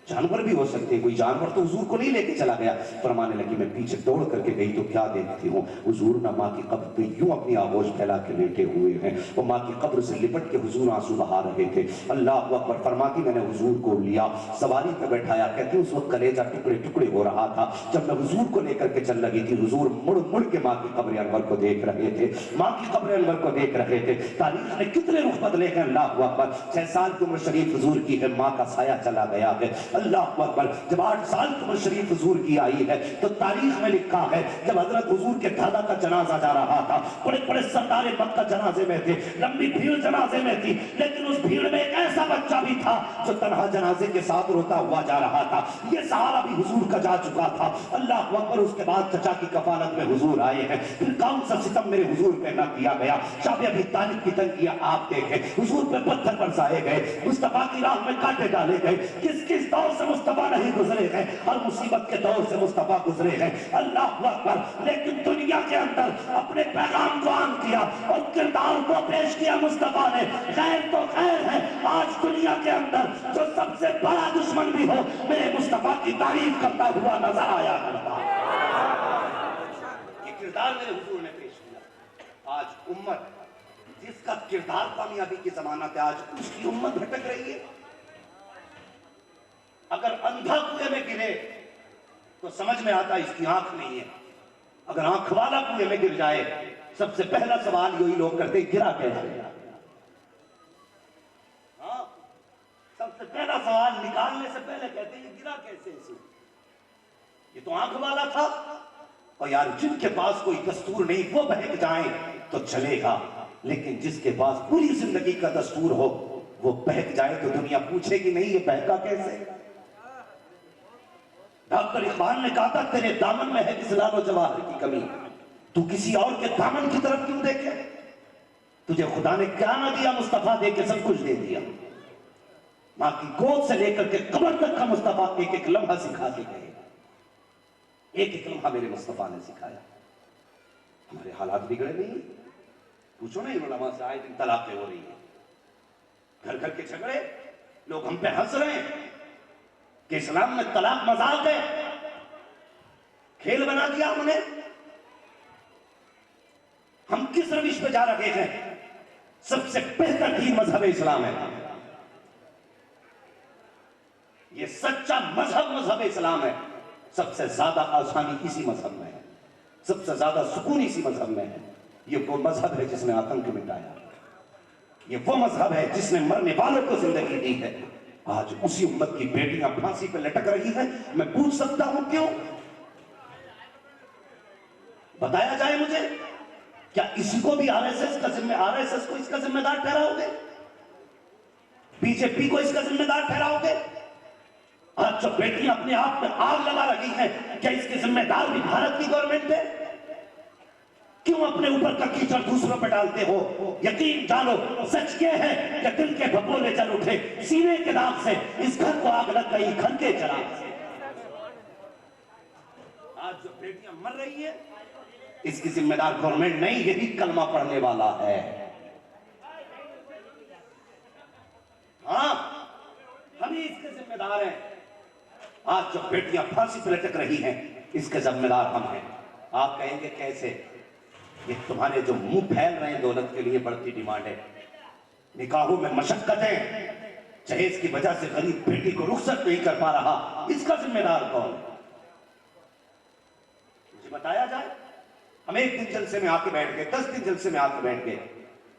جانور بھی ہو سکتے ہیں، کوئی جانور تو حضور کو نہیں لے کے چلا گیا۔ فرمانے لگی میں پیچھے دوڑ کر کے گئی تو کیا دیکھتی ہوں حضور نہ ماں کی قبر پہ یوں اپنی آغوش پھیلا کے لیٹے ہوئے ہیں، وہ ماں کی قبر سے لپٹ کے حضور آنسو بہا رہے تھے۔ اللہ اکبر، فرماتی میں نے حضور کو لیا، سواری پہ بٹھایا، کہتی اس وقت کلیجہ ٹکڑے ٹکڑے ہو رہا تھا۔ جب میں حضور کو لے کر کے چل رہی تھی حضور مڑ مڑ کے ماں کی قبر انور کو دیکھ رہے تھے، ماں کی قبر انور کو دیکھ رہے تھے۔ تاریخ نے کتنے رخ بدلے ہیں، اللہ اکبر۔ 6 سال کی عمر شریف حضور کی ہے، ماں کا سایہ چلا گیا ہے، اللہ اکبر۔ جب 8 سال کی عمر شریف حضور کی آئی ہے تو تاریخ میں لکھا ہے جب حضرت حضور کے دادا کا جنازہ جا رہا تھا، بڑے بڑے سردار مکہ جنازے میں تھے، لمبی بھیڑ جنازے میں تھی، لیکن اس بھیڑ میں ایک ایسا بچہ بھی تھا جو تنہا جنازے کے ساتھ روتا ہوا جا رہا تھا۔ یہ سہارا بھی حضور کا جا چکا تھا، اللہ اکبر۔ اس کے بعد چچا کی کفالت میں حضور آئے ہیں، پھر کون سا ستم میرے حضور پہ نہ کیا گیا۔ شاہ ابی طالب کی تنگیاں آپ دیکھیں، حضور پہ پتھر برسائے گئے، مصطفیٰ کی راہ میں کانٹے ڈالے گئے، کس کس دور دور سے مصطفیٰ نہیں گزرے ہیں، ہر مصیبت کے دور سے مصطفیٰ گزرے ہیں، اللہ اکبر، لیکن دنیا کے اندر اپنے پیغام کو عام کیا اور کردار کو پیش کیا مصطفیٰ نے۔ خیر تو خیر ہے، آج دنیا کے اندر جو سب سے بڑا دشمن بھی ہو میرے مصطفیٰ کی تعریف کرتا ہوا نظر آیا کرتا۔ یہ کردار میرے حضور نے پیش کیا۔ آج امت جس کا کردار کامیابی کی ضمانت ہے، آج اس کی امت بھٹک رہی ہے۔ اگر اندھا کنویں میں گرے تو سمجھ میں آتا اس کی آنکھ نہیں ہے، اگر آنکھ والا کنویں میں گر جائے سب سے پہلا سوال یہی لوگ کرتے گرا کیسے؟ ہاں، سب سے پہلا سوال نکالنے سے پہلے کہتے ہیں یہ گرا کیسے اسے؟ یہ تو آنکھ والا تھا۔ اور یار جن کے پاس کوئی دستور نہیں وہ بہک جائیں تو چلے گا، لیکن جس کے پاس پوری زندگی کا دستور ہو وہ بہک جائے تو دنیا پوچھے گی نہیں یہ بہکا کیسے؟ ڈاکٹر اقبال نے کہا تھا تیرے دامن میں ہے کس لال و جواہر کی کمی، تو کسی اور کے دامن کی طرف کیوں دیکھے؟ تجھے خدا نے کیا نہ دیا، مصطفیٰ دے کے سب کچھ دے دیا۔ ماں کی گود سے لے کر کے قبر تک کا مصطفیٰ ایک ایک لمحہ سکھا کے گئے، ایک ایک لمحہ میرے مصطفیٰ نے سکھایا۔ ہمارے حالات بگڑے نہیں، پوچھو نہیں علماء سے آئے دن طلاقیں ہو رہی ہیں، گھر گھر کے جھگڑے، لوگ ہم پہ ہنس رہے ہیں کہ اسلام میں طلاق مذاق ہے، کھیل بنا دیا ہم نے۔ ہم کس روش پہ جا رہے ہیں؟ سب سے بہتر دین مذہب اسلام ہے، یہ سچا مذہب اسلام ہے۔ سب سے زیادہ آسانی اسی مذہب میں ہے، سب سے زیادہ سکون اسی مذہب میں ہے۔ یہ وہ مذہب ہے جس نے آتنک مٹایا، یہ وہ مذہب ہے جس نے مرنے والوں کو زندگی دی ہے۔ آج اسی امت کی بیٹیاں پھانسی پہ لٹک رہی ہیں، میں پوچھ سکتا ہوں کیوں؟ بتایا جائے مجھے، کیا اسی کو بھی آر ایس ایس کو اس کا ذمہ دار ٹھہراؤ گے؟ بی جے پی کو اس کا ذمہ دار ٹھہراؤ گے؟ آج جو بیٹیاں اپنے آپ میں آگ لگا رہی ہیں، کیا اس کے ذمہ دار بھی بھارت کی گورنمنٹ ہے؟ کیوں اپنے اوپر کا کیچڑ دوسروں پہ ڈالتے ہو؟ یقین جانو سچ یہ ہے کہ دل کے بھگونے جل اٹھے، سینے کے داغ سے اس گھر کو آگ لگ گئی، گھر کے چراغ سے۔ آج جو بیٹیاں مر رہی ہیں اس کی ذمہ دار گورنمنٹ نہیں، یہ بھی کلمہ پڑھنے والا ہے۔ ہاں، ہم ہی اس کے ذمہ دار ہیں۔ آج جو بیٹیاں پھانسی پہ لٹک رہی ہیں اس کے ذمہ دار ہم ہیں۔ آپ کہیں گے کیسے؟ یہ تمہارے جو منہ پھیل رہے ہیں دولت کے لیے بڑھتی ڈیمانڈ ہے، نکاحوں میں مشقتیں، جہیز کی وجہ سے غریب بیٹی کو رخصت نہیں کر پا رہا، اس کا ذمہ دار کون ہے؟ مجھے بتایا جائے۔ ہم ایک دن جلسے میں آ کے بیٹھ گئے، 10 دن جلسے میں آ کے بیٹھ گئے،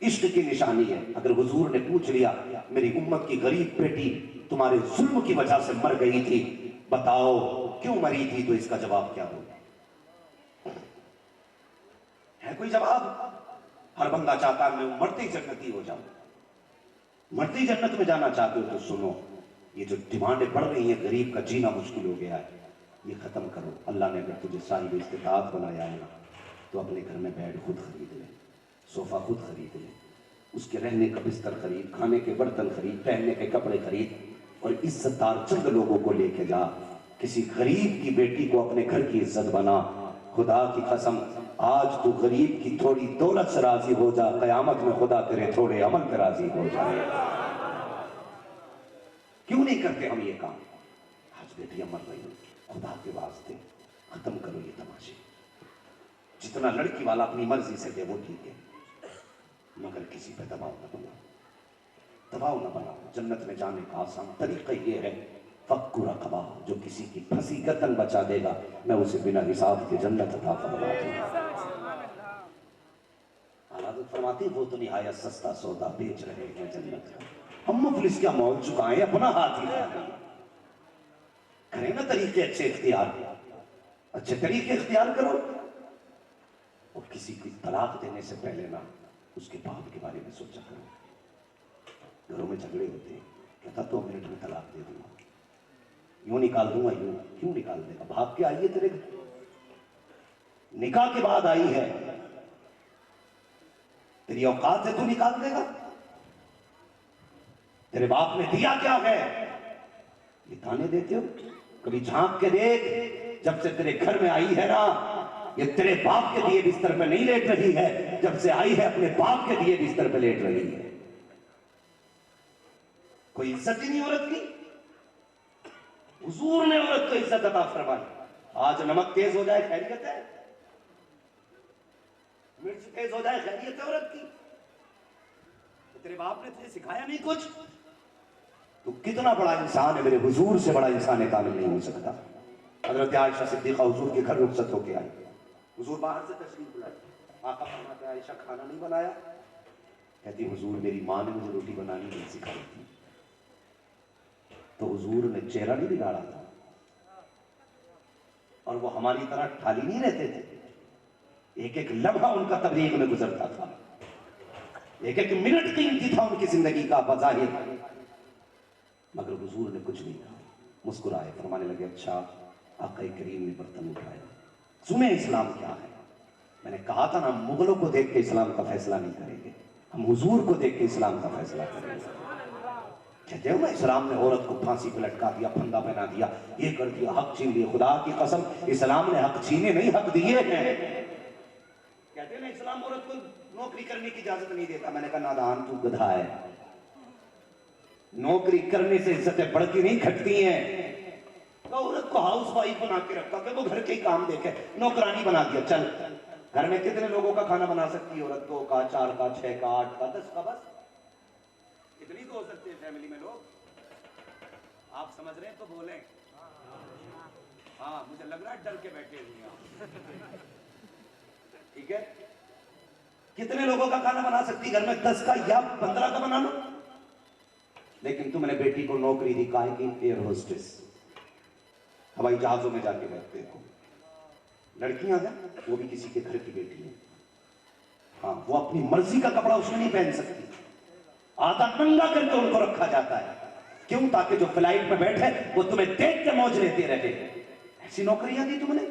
عشق کی نشانی ہے۔ اگر حضور نے پوچھ لیا میری امت کی غریب بیٹی تمہارے ظلم کی وجہ سے مر گئی تھی، بتاؤ کیوں مری تھی، تو اس کا جواب کیا ہوگا؟ ہے کوئی جواب؟ ہر بندہ چاہتا ہے میں مرتے جنتی ہو جاؤں۔ مرتے جنت میں جانا چاہتے ہو تو سنو، یہ جو ڈیمانڈیں بڑھ رہی ہیں، غریب کا جینا مشکل ہو گیا ہے، یہ ختم کرو۔ اللہ نے اگر تجھے صاحب استطاعت بنایا ہے نا تو اپنے گھر میں بیڈ خود خرید لے، صوفہ خود خرید لے، اس کے رہنے کا بستر خرید، کھانے کے برتن خرید، پہننے کے کپڑے خرید، اور عزت دار چند لوگوں کو لے کے جا۔ کسی غریب کی بیٹی کو اپنے گھر کی عزت بنا۔ خدا کی قسم، آج تو غریب کی تھوڑی دولت سے راضی ہو جا، قیامت میں خدا تیرے تھوڑے عمل پہ راضی ہو جائے۔ کیوں نہیں کرتے ہم یہ کام؟ آج بیٹیاں مر رہی ہیں، خدا کے واسطے ختم کرو یہ تماشے۔ جتنا لڑکی والا اپنی مرضی سے دے وہ ٹھیک ہے، مگر کسی پہ دباؤ نہ بناؤ، دباؤ نہ بناؤ۔ جنت میں جانے کا آسان طریقہ یہ ہے، فک رقبہ، جو کسی کی پھنسی گردن بچا دے گا میں اسے بنا حساب کے جنت عطا فرما دوں گا۔ حضرت فرماتی وہ تو نہایت سستا سودا بیچ رہے ہیں جنت کا، ہم مفلس کیا مول چکائیں، اپنا ہاتھ ہی کریں نا طریقے اچھے اختیار، اچھے طریقے اختیار کرو۔ اور کسی کی طلاق دینے سے پہلے نا اس کے باپ کے بارے میں سوچا کرو۔ گھروں میں جھگڑے ہوتے ہیں، کہتا 2 منٹ میں طلاق دے دوں گا، یوں نکال دوں گا، یوں کیوں نکال دے گا؟ بھاگ کے آئیے تیرے گھر، نکاح کے بعد آئی ہے، تیری اوقات سے تو نکال دے گا؟ تیرے باپ نے دیا کیا ہے؟ یہ تانے دیتے ہو؟ کبھی جھانک کے دیکھ، جب سے تیرے گھر میں آئی ہے نا، یہ تیرے باپ کے دیے بستر پہ نہیں لیٹ رہی ہے، جب سے آئی ہے اپنے باپ کے دیے بستر پہ لیٹ رہی ہے۔ کوئی عزت ہی نہیں عورت کی۔ حضور نے عورت کو عزت عطا فرمائی۔ آج نمک تیز ہو جائے خیریت ہے، مرچ تیز ہو جائے خیریت ہے عورت کی؟ تیرے باپ نے تجھے سکھایا نہیں کچھ؟ تو کتنا بڑا انسان ہے، میرے حضور سے بڑا انسان کامل نہیں ہو سکتا۔ حضرت عائشہ صدیقہ حضور کے گھر رخصت ہو کے آئی، حضور باہر سے تشریف لائے، آقا فرماتے عائشہ کھانا نہیں بنایا؟ کہتی حضور میری ماں نے مجھے روٹی بنانی نہیں سکھائی تھی۔ تو حضور نے چہرہ نہیں بگاڑا تھا، اور وہ ہماری طرح ٹھالی نہیں رہتے تھے، ایک ایک لمحہ ان کا تبلیغ میں گزرتا تھا، ایک ایک منٹ قیمتی تھا ان کی زندگی کا بظاہر، مگر حضور نے کچھ نہیں کہا، مسکرائے، فرمانے لگے اچھا آقا کریم نے برتن اٹھایا، سنیں اسلام کیا ہے۔ میں نے کہا تھا نا، مغلوں کو دیکھ کے اسلام کا فیصلہ نہیں کریں گے، ہم حضور کو دیکھ کے اسلام کا فیصلہ کریں گے۔ کہتے ہو نا اسلام نے عورت کو پھانسی پہ لٹکا دیا، پھندا پہنا دیا، یہ کر دیا، حق چھین لیے۔ خدا کی قسم اسلام نے حق چھینے نہیں، حق دیے ہیں۔ کہتے ہیں نا اسلام عورت کو نوکری کرنے کی اجازت نہیں دیتا، میں نے کہا نادان تو گدھا ہے، نوکری کرنے سے عزتیں بڑھتی نہیں گھٹتی ہیں۔ تو عورت کو ہاؤس وائف بنا کے رکھا کہ وہ گھر کے ہی کام دیکھے، نوکرانی بنا دیا، چل گھر میں کتنے لوگوں کا کھانا بنا سکتی ہے عورت؟ 2 کا، 4 کا، 6 کا، 8 کا، 10 کا، بس اتنی تو ہو سکتے ہیں فیملی میں لوگ۔ آپ سمجھ رہے ہیں تو بولیں۔ ہاں مجھے لگ رہا ہے ڈر کے بیٹھے ہوئے ہیں، ٹھیک ہے؟ کتنے لوگوں کا کھانا بنا سکتی گھر میں؟ 10 کا یا 15 کا بنا لو۔ لیکن تم نے بیٹی کو نوکری دی، کائے کی؟ ایئر ہوسٹس، ہوائی جہازوں میں جا کے بیٹھتے ہو۔ لڑکیاں ہیں وہ بھی کسی کے گھر کی بیٹی ہیں، ہاں وہ اپنی مرضی کا کپڑا اس میں نہیں پہن سکتی، آدھا ننگا کر کے ان کو رکھا جاتا ہے، کیوں؟ تاکہ جو فلائٹ میں بیٹھے وہ تمہیں دیکھ کے موج لیتے رہے۔ ایسی نوکریاں دی تم نے؟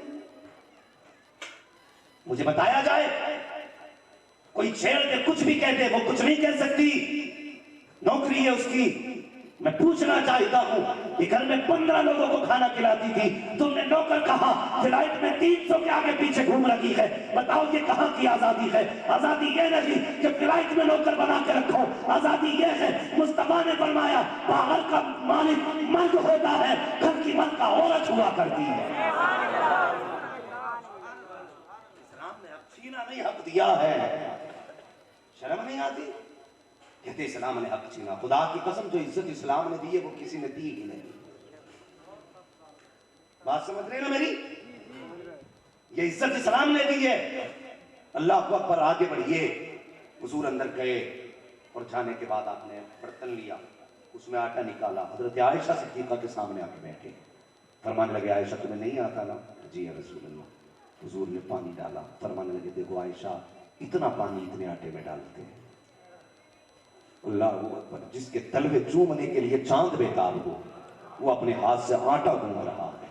مجھے بتایا جائے، کوئی چھیڑ کے کچھ بھی کہتے وہ کچھ نہیں کہہ سکتی، نوکری ہے اس کی۔ میں پوچھنا چاہتا ہوں کہ گھر میں 15 لوگوں کو کھانا کھلاتی تھی، تم نے نوکر کہا، فلائٹ میں 300 کے آگے پیچھے گھوم رہی ہے، بتاؤ یہ کہاں کی آزادی ہے؟ آزادی یہ نہیں کہ فلائٹ میں نوکر بنا کے رکھو، آزادی یہ ہے مصطفیٰ نے فرمایا باہر کا مالک مرد ہوتا ہے، گھر کی مرد کا عورت ہوا کرتی ہے۔ اسلام نے حق چھینا نہیں، حق دیا ہے۔ شرم نہیں آتی؟ کہتے اسلام نے حق چھینا، خدا کی قسم جو عزت اسلام نے دی ہے وہ کسی نے دی ہی نہیں۔ بات سمجھ رہے ہیں نا میری؟ یہ عزت اسلام نے دی ہے۔ اللہ اکبر، آگے بڑھیے۔ حضور اندر گئے اور جانے کے بعد آپ نے برتن لیا، اس میں آٹا نکالا، حضرت عائشہ صدیقہ کے سامنے آ کے بیٹھے، فرمانے لگے عائشہ تمہیں نہیں آتا نا؟ جی یا رسول اللہ۔ حضور نے پانی ڈالا، فرمانے لگے دیکھو عائشہ اتنا پانی اتنے آٹے میں ڈالتے ہیں، اللہ اکبر، جس کے تلوے چومنے کے لیے چاند بےتاب ہو وہ اپنے ہاتھ سے آٹا گوندھ رہا ہے۔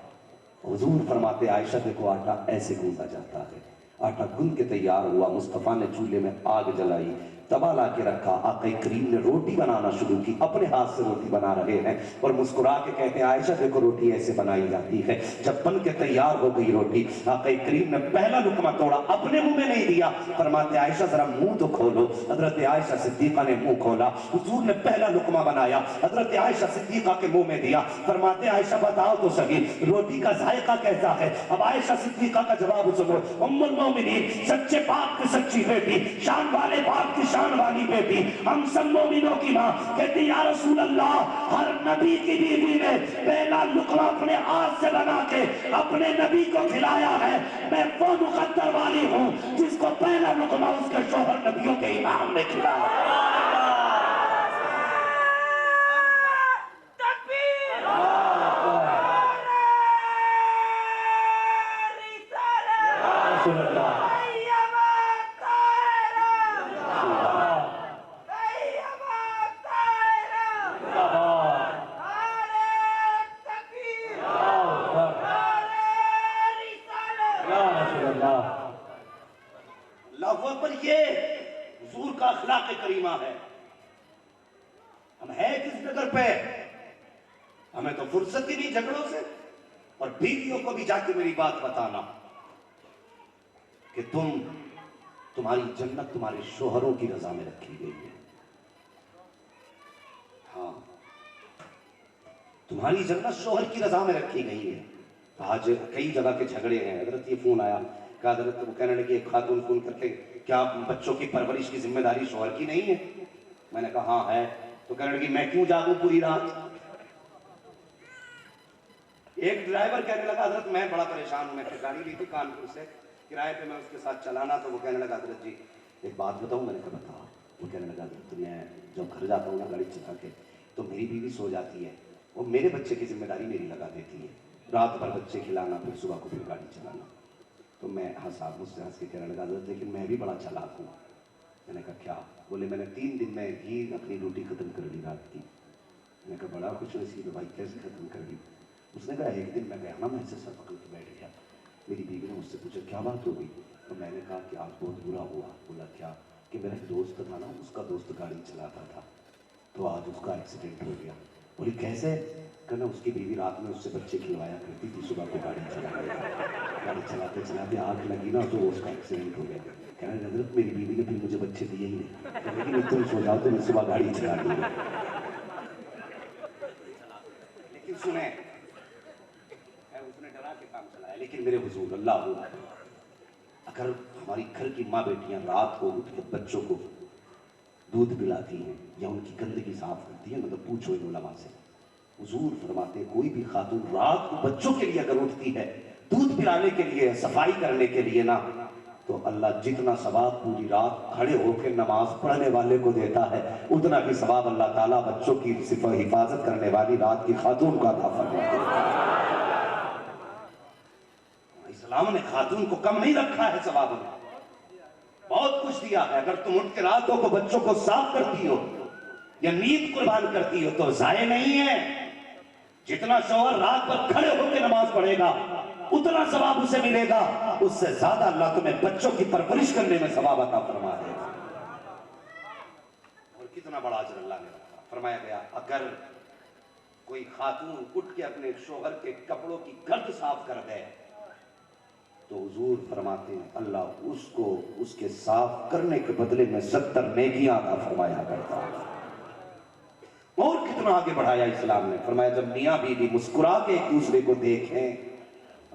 حضور فرماتے عائشہ دیکھو آٹا ایسے گوندا جاتا ہے۔ آٹا گوندھ کے تیار ہوا، مصطفیٰ نے چولہے میں آگ جلائی، توا لا کے رکھا، آقا کریم نے روٹی بنانا شروع کی، اپنے ہاتھ سے روٹی بنا رہے ہیں اور مسکرا کے کہتے ہیں عائشہ دیکھو روٹی ایسے بنائی جاتی ہے۔ جب بن کے تیار ہو گئی روٹی، آقا کریم نے پہلا لقمہ توڑا، اپنے منہ میں نہیں دیا، فرماتے عائشہ ذرا منہ تو کھولو۔ حضرت عائشہ صدیقہ نے منہ کھولا، حضور نے پہلا لقمہ بنایا، حضرت عائشہ صدیقہ کے منہ میں دیا، فرماتے عائشہ بتاؤ تو صحیح روٹی کا ذائقہ کیسا ہے؟ اب عائشہ صدیقہ کا جواب سنو، ام المومنین، سچے باپ کی سچی بیٹی، شان والے باپ کی شان والی بیٹی، ہم سب مومنوں کی ماں، کہتی یا رسول اللہ ہر نبی کی بیوی نے پہلا لقمہ اپنے ہاتھ سے بنا کے اپنے نبی کو کھلایا ہے، میں وہ مقدر والی ہوں جس کو پہلا لقمہ اس کے شوہر نبیوں کے امام نے کھلایا۔ اللہ اکبر، یہ حضور کا اخلاق کریمہ ہے۔ ہم ہیں کس نگر پہ؟ ہمیں تو فرصت ہی نہیں جھگڑوں سے. اور بیویوں کو بھی جا کے میری بات بتانا کہ تمہاری جنت تمہارے شوہروں کی رضا میں رکھی گئی ہے. ہاں، تمہاری جنت شوہر کی رضا میں رکھی گئی ہے. آج کئی جگہ کے جھگڑے ہیں. حضرت یہ فون آیا کہ حضرت وہ کہنے لگے ایک خاتون فون کر کے کیا بچوں کی پرورش کی ذمہ داری شوہر کی نہیں ہے؟ میں نے کہا ہاں ہے. تو کہنے لگی میں کیوں جاگوں پوری رات؟ ایک ڈرائیور کہنے لگا حضرت میں بڑا پریشان ہوں, میں نے گاڑی لی تھی کانپور سے کرائے پہ, میں اس کے ساتھ چلانا, تو وہ کہنے لگا حضرت جی ایک بات بتاؤں. میں نے کہا بتا. وہ کہنے لگا حضرت میں جب گھر جاتا ہوں نا گاڑی چلا کے تو میری بیوی سو جاتی ہے, وہ میرے بچے کی ذمہ داری میری لگا دیتی ہے, رات بھر بچے کھلانا پھر صبح کو پھر گاڑی چلانا. تو میں ہنسا, مجھ سے ہنس کے کہنے لگا حضرت لیکن میں بھی بڑا چالاک ہوں. میں نے کہا کیا؟ بولے میں نے 3 دن میں ہی اپنی ڈیوٹی ختم کر لی رات کی. میں نے کہا بڑا خوش نصیب ہے بھائی, کیسے ختم کر لی؟ اس نے کہا ایک دن میں گیا نا, میں سے سر پکڑ کے بیٹھ گیا. میری بیوی نے مجھ سے پوچھا کیا بات ہو گئی؟ تو میں نے کہا کہ آج بہت برا ہوا. بولا کیا؟ کہ میرا ایک دوست تھا نا, اس کا دوست گاڑی چلاتا تھا تو آج اس کا ایکسیڈنٹ ہو گیا. بولی کیسے؟ کہنا اس کی بیوی رات میں اس سے بچے کھلوایا کرتی تھی, صبح کو گاڑی چلاتے چلاتے آنکھ لگی نا تو اس کا ایکسیڈنٹ ہو گیا. کہنے لگا حضرت میری بیوی نے پھر مجھے بچے دیے ہی نہیں, لیکن تم سو جاؤ تو میں صبح گاڑی چلا دوں گا. لیکن سنیں, اس نے ڈرا کے کام چلایا, لیکن میرے حضور اللہ ہو, اگر ہماری گھر کی ماں بیٹیاں رات کو اٹھ کے بچوں کو دودھ پلاتی ہیں یا ان کی گندگی صاف کرتی ہیں, مطلب پوچھو ان علماء سے. حضور فرماتے ہیں کوئی بھی خاتون رات کو بچوں کے لیے اگر اٹھتی ہے دودھ پلانے کے لیے, صفائی کرنے کے لیے نا, تو اللہ جتنا ثواب پوری رات کھڑے ہو کے نماز پڑھنے والے کو دیتا ہے اتنا ہی ثواب اللہ تعالیٰ بچوں کی حفاظت کرنے والی رات کی خاتون کو عطا فرماتے ہیں. اسلام نے خاتون کو کم نہیں رکھا ہے ثواب میں, بہت کچھ دیا ہے. اگر تم اٹھ کے راتوں کو بچوں کو صاف کرتی ہو یا نیند قربان کرتی ہو تو ضائع نہیں ہے. جتنا شوہر رات پر کھڑے ہو کے نماز پڑھے گا اتنا ثواب اسے ملے گا, اس سے زیادہ اللہ تمہیں بچوں کی پرورش کرنے میں ثواب عطا فرما دے گا. اور کتنا بڑا اجر اللہ نے رکھا. فرمایا گیا اگر کوئی خاتون اٹھ کے اپنے شوہر کے کپڑوں کی گرد صاف کر دے تو حضور فرماتے ہیں اللہ اس کو اس کے صاف کرنے کے بدلے میں 70 نیکیاں عطا فرمایا کرتا ہے. اور کتنا آگے بڑھایا اسلام نے. فرمایا جب میاں بیوی مسکرا کے ایک دوسرے کو دیکھیں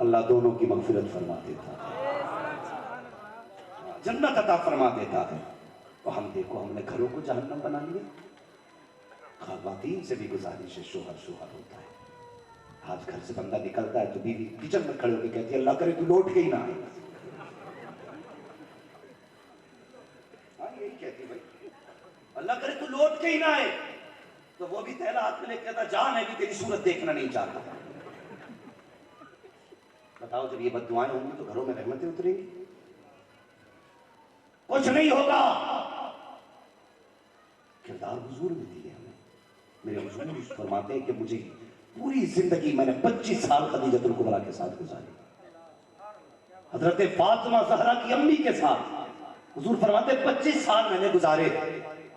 اللہ دونوں کی مغفرت فرما دیتا ہے, جنت عطا فرما دیتا ہے. تو ہم دیکھو ہم نے گھروں کو جہنم بنا لیا. خواتین سے بھی گزارش ہے, شوہر ہوتا ہے. آج گھر سے بندہ نکلتا ہے تو بیوی کچن میں کھڑے ہو کے کہتی ہے اللہ کرے تو لوٹ کے ہی نہ آئے. ہاں یہی کہتی بھائی, اللہ کرے تو لوٹ کے ہی نہ آئے. تو وہ بھی تھیلا ہاتھ میں لے کے کہتا جا میں بھی تیری صورت دیکھنا نہیں چاہتا. بتاؤ جب یہ بد دعائیں ہوں گی تو گھروں میں رحمتیں اتریں گی؟ کچھ نہیں ہوگا. کردار حضور نے دیے ہمیں. میرے حضور فرماتے ہیں کہ مجھے پوری زندگی میں نے 25 سال خدیجہ الکبریٰ کے ساتھ گزاری, حضرت فاطمہ زہرا کی امی کے ساتھ. حضور فرماتے ہیں 25 سال میں نے گزارے,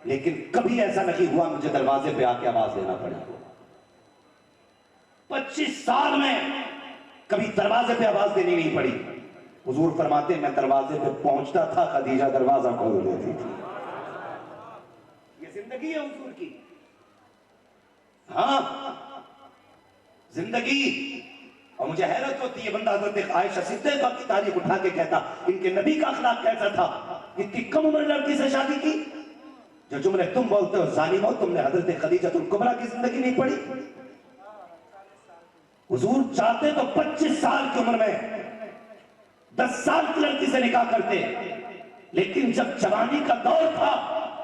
لیکن کبھی ایسا نہیں ہوا مجھے دروازے پہ آ کے آواز دینا پڑی. 25 سال میں کبھی دروازے پہ آواز دینی نہیں پڑی. حضور فرماتے ہیں میں دروازے پہ پہنچتا تھا خدیجہ دروازہ کھول دیتی تھی. یہ زندگی ہے حضور کی. ہاں زندگی. اور مجھے حیرت ہوتی ہے بندہ حضرت عائشہ صدیقہ کی تاریخ اٹھا کے کہتا ان کے نبی کا اخلاق کیسا تھا, اتنی کم عمر لڑکی سے شادی کی. جو جملے تم بولتے ہو ظالم ہو, تم نے حضرت خدیجہ الکبریٰ کی زندگی نہیں پڑھی. حضور چاہتے تو 25 سال کی عمر میں 10 سال کی لڑکی سے نکاح کرتے, لیکن جب جوانی کا دور تھا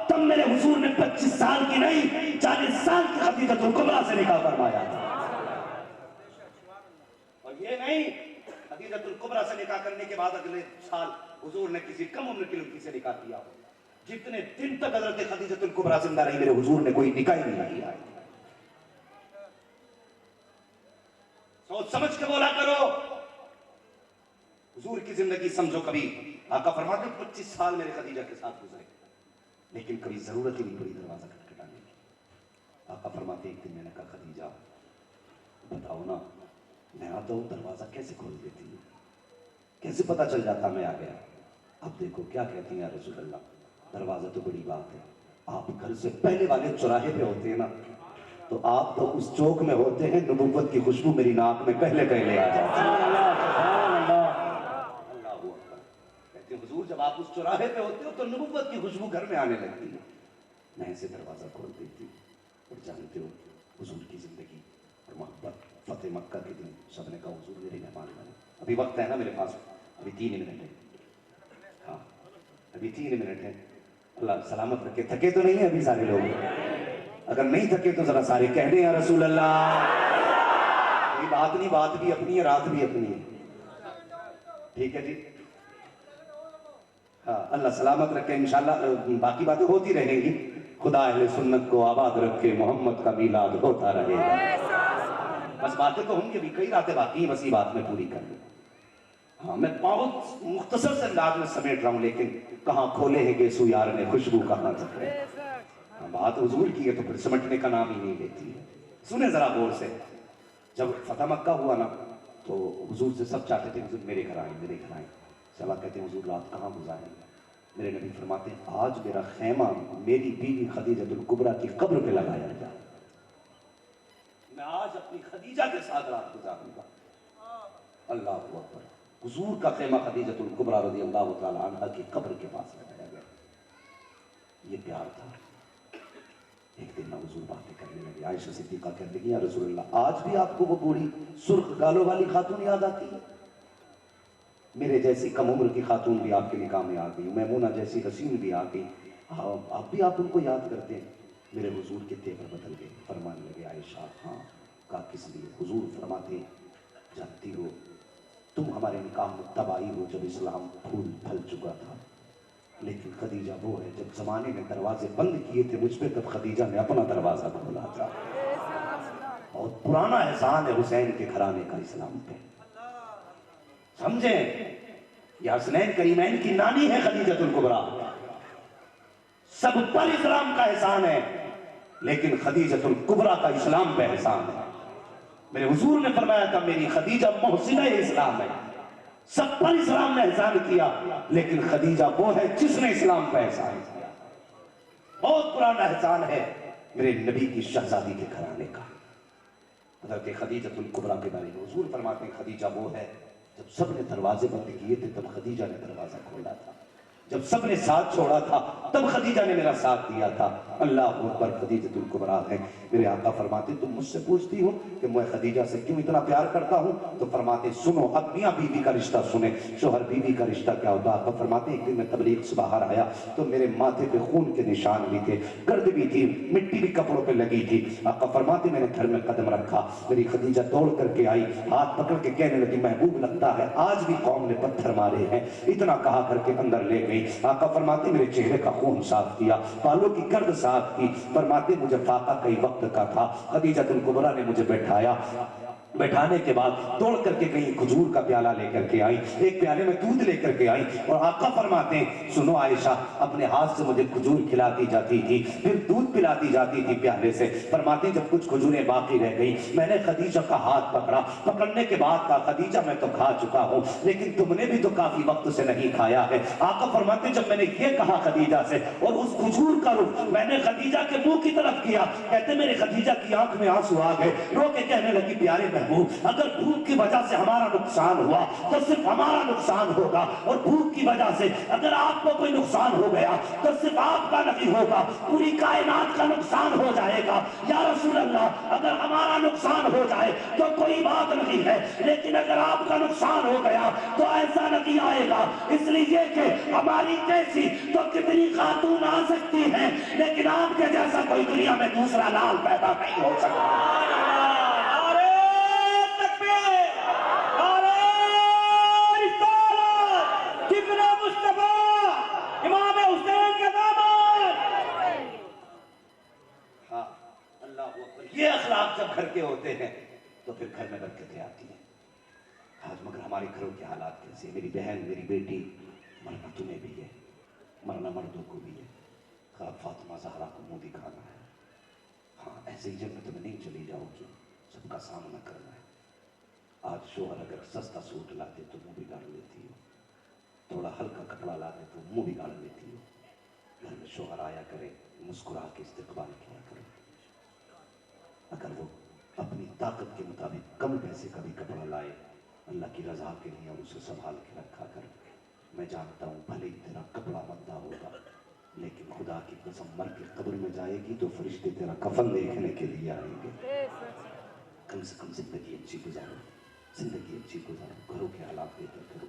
تب میرے حضور نے 25 سال کی نہیں 40 سال کی خدیجہ الکبریٰ سے نکاح فرمایا. اور یہ نہیں خدیجہ الکبریٰ سے نکاح کرنے کے بعد اگلے سال حضور نے کسی کم عمر کی لڑکی سے نکاح کیا. جتنے دن تک حضرت خدیجہ الکبریٰ زندہ رہی میرے حضور نے کوئی نکاح ہی نہیں کیا. سوچ سمجھ کے بولا کرو. حضور کی زندگی سمجھو. کبھی آقا فرماتے 25 سال میرے خدیجہ کے ساتھ گزرے, لیکن کبھی ضرورت ہی نہیں پڑی دروازہ کھٹکھٹانے کی. آقا فرماتے ایک دن میں نے کہا خدیجہ بتاؤ نا، میں آتا ہوں دروازہ کیسے کھول دیتی ہے، کیسے پتہ چل جاتا میں آ گیا؟ اب دیکھو کیا کہتی ہیں یا رسول اللہ، دروازہ تو بڑی بات ہے، آپ گھر سے پہلے والے چوراہے پہ ہوتے ہیں نا، تو آپ تو اس چوک میں ہوتے ہیں، نبوت کی خوشبو میری ناک میں پہلے پہلے آ جاتی ہے۔ اللہ اکبر، کہتے ہیں حضور جب آپ اس چوراہے پہ ہوتے ہو تو نبوت کی خوشبو گھر میں آنے لگتی ہے۔ میں ایسے دروازہ کھول دیتی، اور جانتے ہو حضور کی زندگی اور محبت، فتح مکہ کے دن سب نے کہا حضور میرے مہمان بنے، ابھی وقت ہے نا میرے پاس، ابھی 3 منٹ ہے، ہاں ابھی 3 منٹ ہے، اللہ سلامت رکھے، تھکے تو نہیں ہیں ابھی سارے لوگ؟ اگر نہیں تھکے تو ذرا سارے کہہ دیں یا رسول اللہ۔ یہ بات نہیں، بات بھی اپنی ہے، رات بھی اپنی ہے، ٹھیک ہے جی، ہاں اللہ سلامت رکھے، انشاءاللہ باقی باتیں ہوتی رہیں گی، خدا اہل سنت کو آباد رکھے، محمد کا میلاد ہوتا رہے گا، بس باتیں تو ہوں گی، ابھی کئی راتیں باقی ہیں، بس یہ بات میں پوری کر لوں۔ ہاں میں بہت مختصر سے انداز میں سمیٹ رہا ہوں، لیکن کہاں کھولے ہیں گیسو یار نے خوشبو کہاں تک ہے، بات حضور کی ہے تو پھر سمٹنے کا نام ہی نہیں لیتی ہے۔ سنیں ذرا غور سے، جب فتح مکہ ہوا نا تو حضور سے سب چاہتے تھے حضور میرے گھر آئیں، میرے گھر آئیں، صحابہ کہتے ہیں حضور رات کہاں گزاریں گے؟ میرے نبی فرماتے ہیں آج میرا خیمہ میری بیوی خدیجہ الکبریٰ کی قبر پہ لگایا جائے، میں آج اپنی خدیجہ کے ساتھ رات گزاروں گا۔ اللہ اکبر، حضور کا خیمہ خدیجہ الکبریٰ رضی اللہ تعالی عنہ کی قبر کے پاس لگایا گیا، یہ پیار تھا۔ ایک دن حضور باتیں کرنے لگے، عائشہ صدیقہ کہنے لگی یا رسول اللہ آج بھی آپ کو وہ بوڑھی سرخ گالوں والی خاتون یاد آتی ہے؟ میرے جیسی کم عمر کی خاتون بھی آپ کے نکاح میں آ گئی، میمونہ جیسی حسین بھی آ گئی، آپ بھی آپ ان کو یاد کرتے ہیں؟ میرے حضور کے تیور بدل گئے، فرمانے لگے عائشہ ہاں، کہا کس لیے؟ حضور فرماتے جانتی ہو تم ہمارے نکاح میں تب آئی ہو جب اسلام پھول پھل چکا تھا، لیکن خدیجہ وہ ہے جب زمانے نے دروازے بند کیے تھے مجھ پہ تب خدیجہ نے اپنا دروازہ کھولا تھا، اور پرانا احسان ہے حسین کے گھرانے کا اسلام پہ، سمجھیں؟ یہ حسنین کریمین کی نانی ہے خدیجہ الکبریٰ، سب پر اسلام کا احسان ہے لیکن خدیجہ الکبریٰ کا اسلام پہ احسان ہے۔ میرے حضور نے فرمایا تھا میری خدیجہ محسنہ اسلام ہے، سب پر اسلام نے احسان کیا لیکن خدیجہ وہ ہے جس نے اسلام پہ احسان کیا، بہت پرانا احسان ہے میرے نبی کی شہزادی کے گھرانے کا۔ حضرت خدیجہ الکبریٰ کے بارے میں حضور فرماتے ہیں خدیجہ وہ ہے جب سب نے دروازے بند کیے تھے تب خدیجہ نے دروازہ کھولا تھا، جب سب نے ساتھ چھوڑا تھا تب خدیجہ نے میرا ساتھ دیا تھا۔ اللہ اکبر، خدیجہ الکبریٰ ہے۔ میرے آقا فرماتے تم مجھ سے پوچھتی ہو کہ میں خدیجہ سے کیوں اتنا پیار کرتا ہوں، تو فرماتے سنو اب میاں بیوی کا رشتہ سنیں، شوہر بیوی کا رشتہ کیا ہوتا ہے۔ آقا فرماتے ایک دن میں تبلیغ سے باہر آیا تو میرے ماتھے پہ خون کے نشان بھی تھے، گرد بھی تھی، مٹی بھی کپڑوں پہ لگی تھی۔ آقا فرماتے میں نے گھر میں قدم رکھا، میری خدیجہ دوڑ کر کے آئی، ہاتھ پکڑ کے کہنے لگی محبوب لگتا ہے آج بھی قوم نے پتھر مارے ہیں، اتنا کہا کر کے اندر لے گئی۔ آقا فرماتے میرے چہرے کا خون صاف کیا، بالوں کی گرد صاف کی، فرماتے مجھے فاقہ کئی وقت کا تھا، خدیجہ الکبریٰ نے مجھے بٹھایا، بٹھانے کے بعد دوڑ کر کے کہیں کھجور کا پیالہ لے کر کے آئی، ایک پیالے میں دودھ لے کر کے آئی، اور آقا فرماتے ہیں سنو عائشہ اپنے ہاتھ سے مجھے کھجور کھلاتی جاتی تھی، پھر دودھ پلاتی جاتی تھی پیالے سے۔ فرماتے جب کچھ کھجوریں باقی رہ گئی میں نے خدیجہ کا ہاتھ پکڑا، پکڑنے کے بعد کہا خدیجہ میں تو کھا چکا ہوں لیکن تم نے بھی تو کافی وقت سے نہیں کھایا ہے۔ آقا فرماتے جب میں نے یہ کہا خدیجہ سے اور اس کھجور کا رخ میں نے خدیجہ کے منہ کی طرف کیا، کہتے میرے خدیجہ کی آنکھ میں آنسو آ گئے، رو کے کہنے لگی پیارے محبوب اگر بھوک کی وجہ سے ہمارا نقصان ہوا تو صرف ہمارا نقصان ہوگا، اور بھوک کی وجہ سے اگر آپ کو کوئی نقصان ہو گیا تو صرف آپ کا نہیں ہوگا، پوری کائنات کا نقصان ہو جائے گا۔ یا رسول اللہ اگر ہمارا نقصان ہو جائے تو کوئی بات نہیں ہے، لیکن اگر آپ کا نقصان ہو گیا تو ایسا نہیں آئے گا، اس لیے کہ ہماری جیسی تو کتنی خاتون آ سکتی ہیں لیکن آپ کے جیسا کوئی دنیا میں دوسرا لال پیدا نہیں ہو سکتا۔ یہ اخلاق جب گھر کے ہوتے ہیں تو پھر گھر میں برکتیں آتی ہیں۔ آج مگر ہمارے گھروں کے حالات کیسے ہیں؟ میری بہن میری بیٹی، مرنا تمہیں بھی ہے، مرنا مردوں کو بھی ہے، خواب فاطمہ زہرا کو منہ دکھانا ہے، ہاں ایسے ہی جنت میں نہیں چلی جاؤ گی، سب کا سامنا کرنا ہے. آج شوہر اگر سستا سوٹ لاتے تو منہ بگاڑ لیتی ہو, تھوڑا ہلکا کپڑا لاتے تو منہ بگاڑ لیتی ہو. گھر میں شوہر آیا کرے, مسکرا کے استقبال کیا کرے. اگر وہ اپنی طاقت کے مطابق کم پیسے کا بھی کپڑا لائے, اللہ کی رضا کے لیے اسے سنبھال کے رکھا کر. میں جانتا ہوں بھلے ہی تیرا کپڑا مندہ ہوگا, لیکن خدا کی قسم مر کے قبر میں جائے گی تو فرشتے تیرا کفن دیکھنے کے لیے آئیں گے. کم سے کم زندگی اچھی گزارو, زندگی اچھی گزارو, گھروں کے حالات بہتر کرو.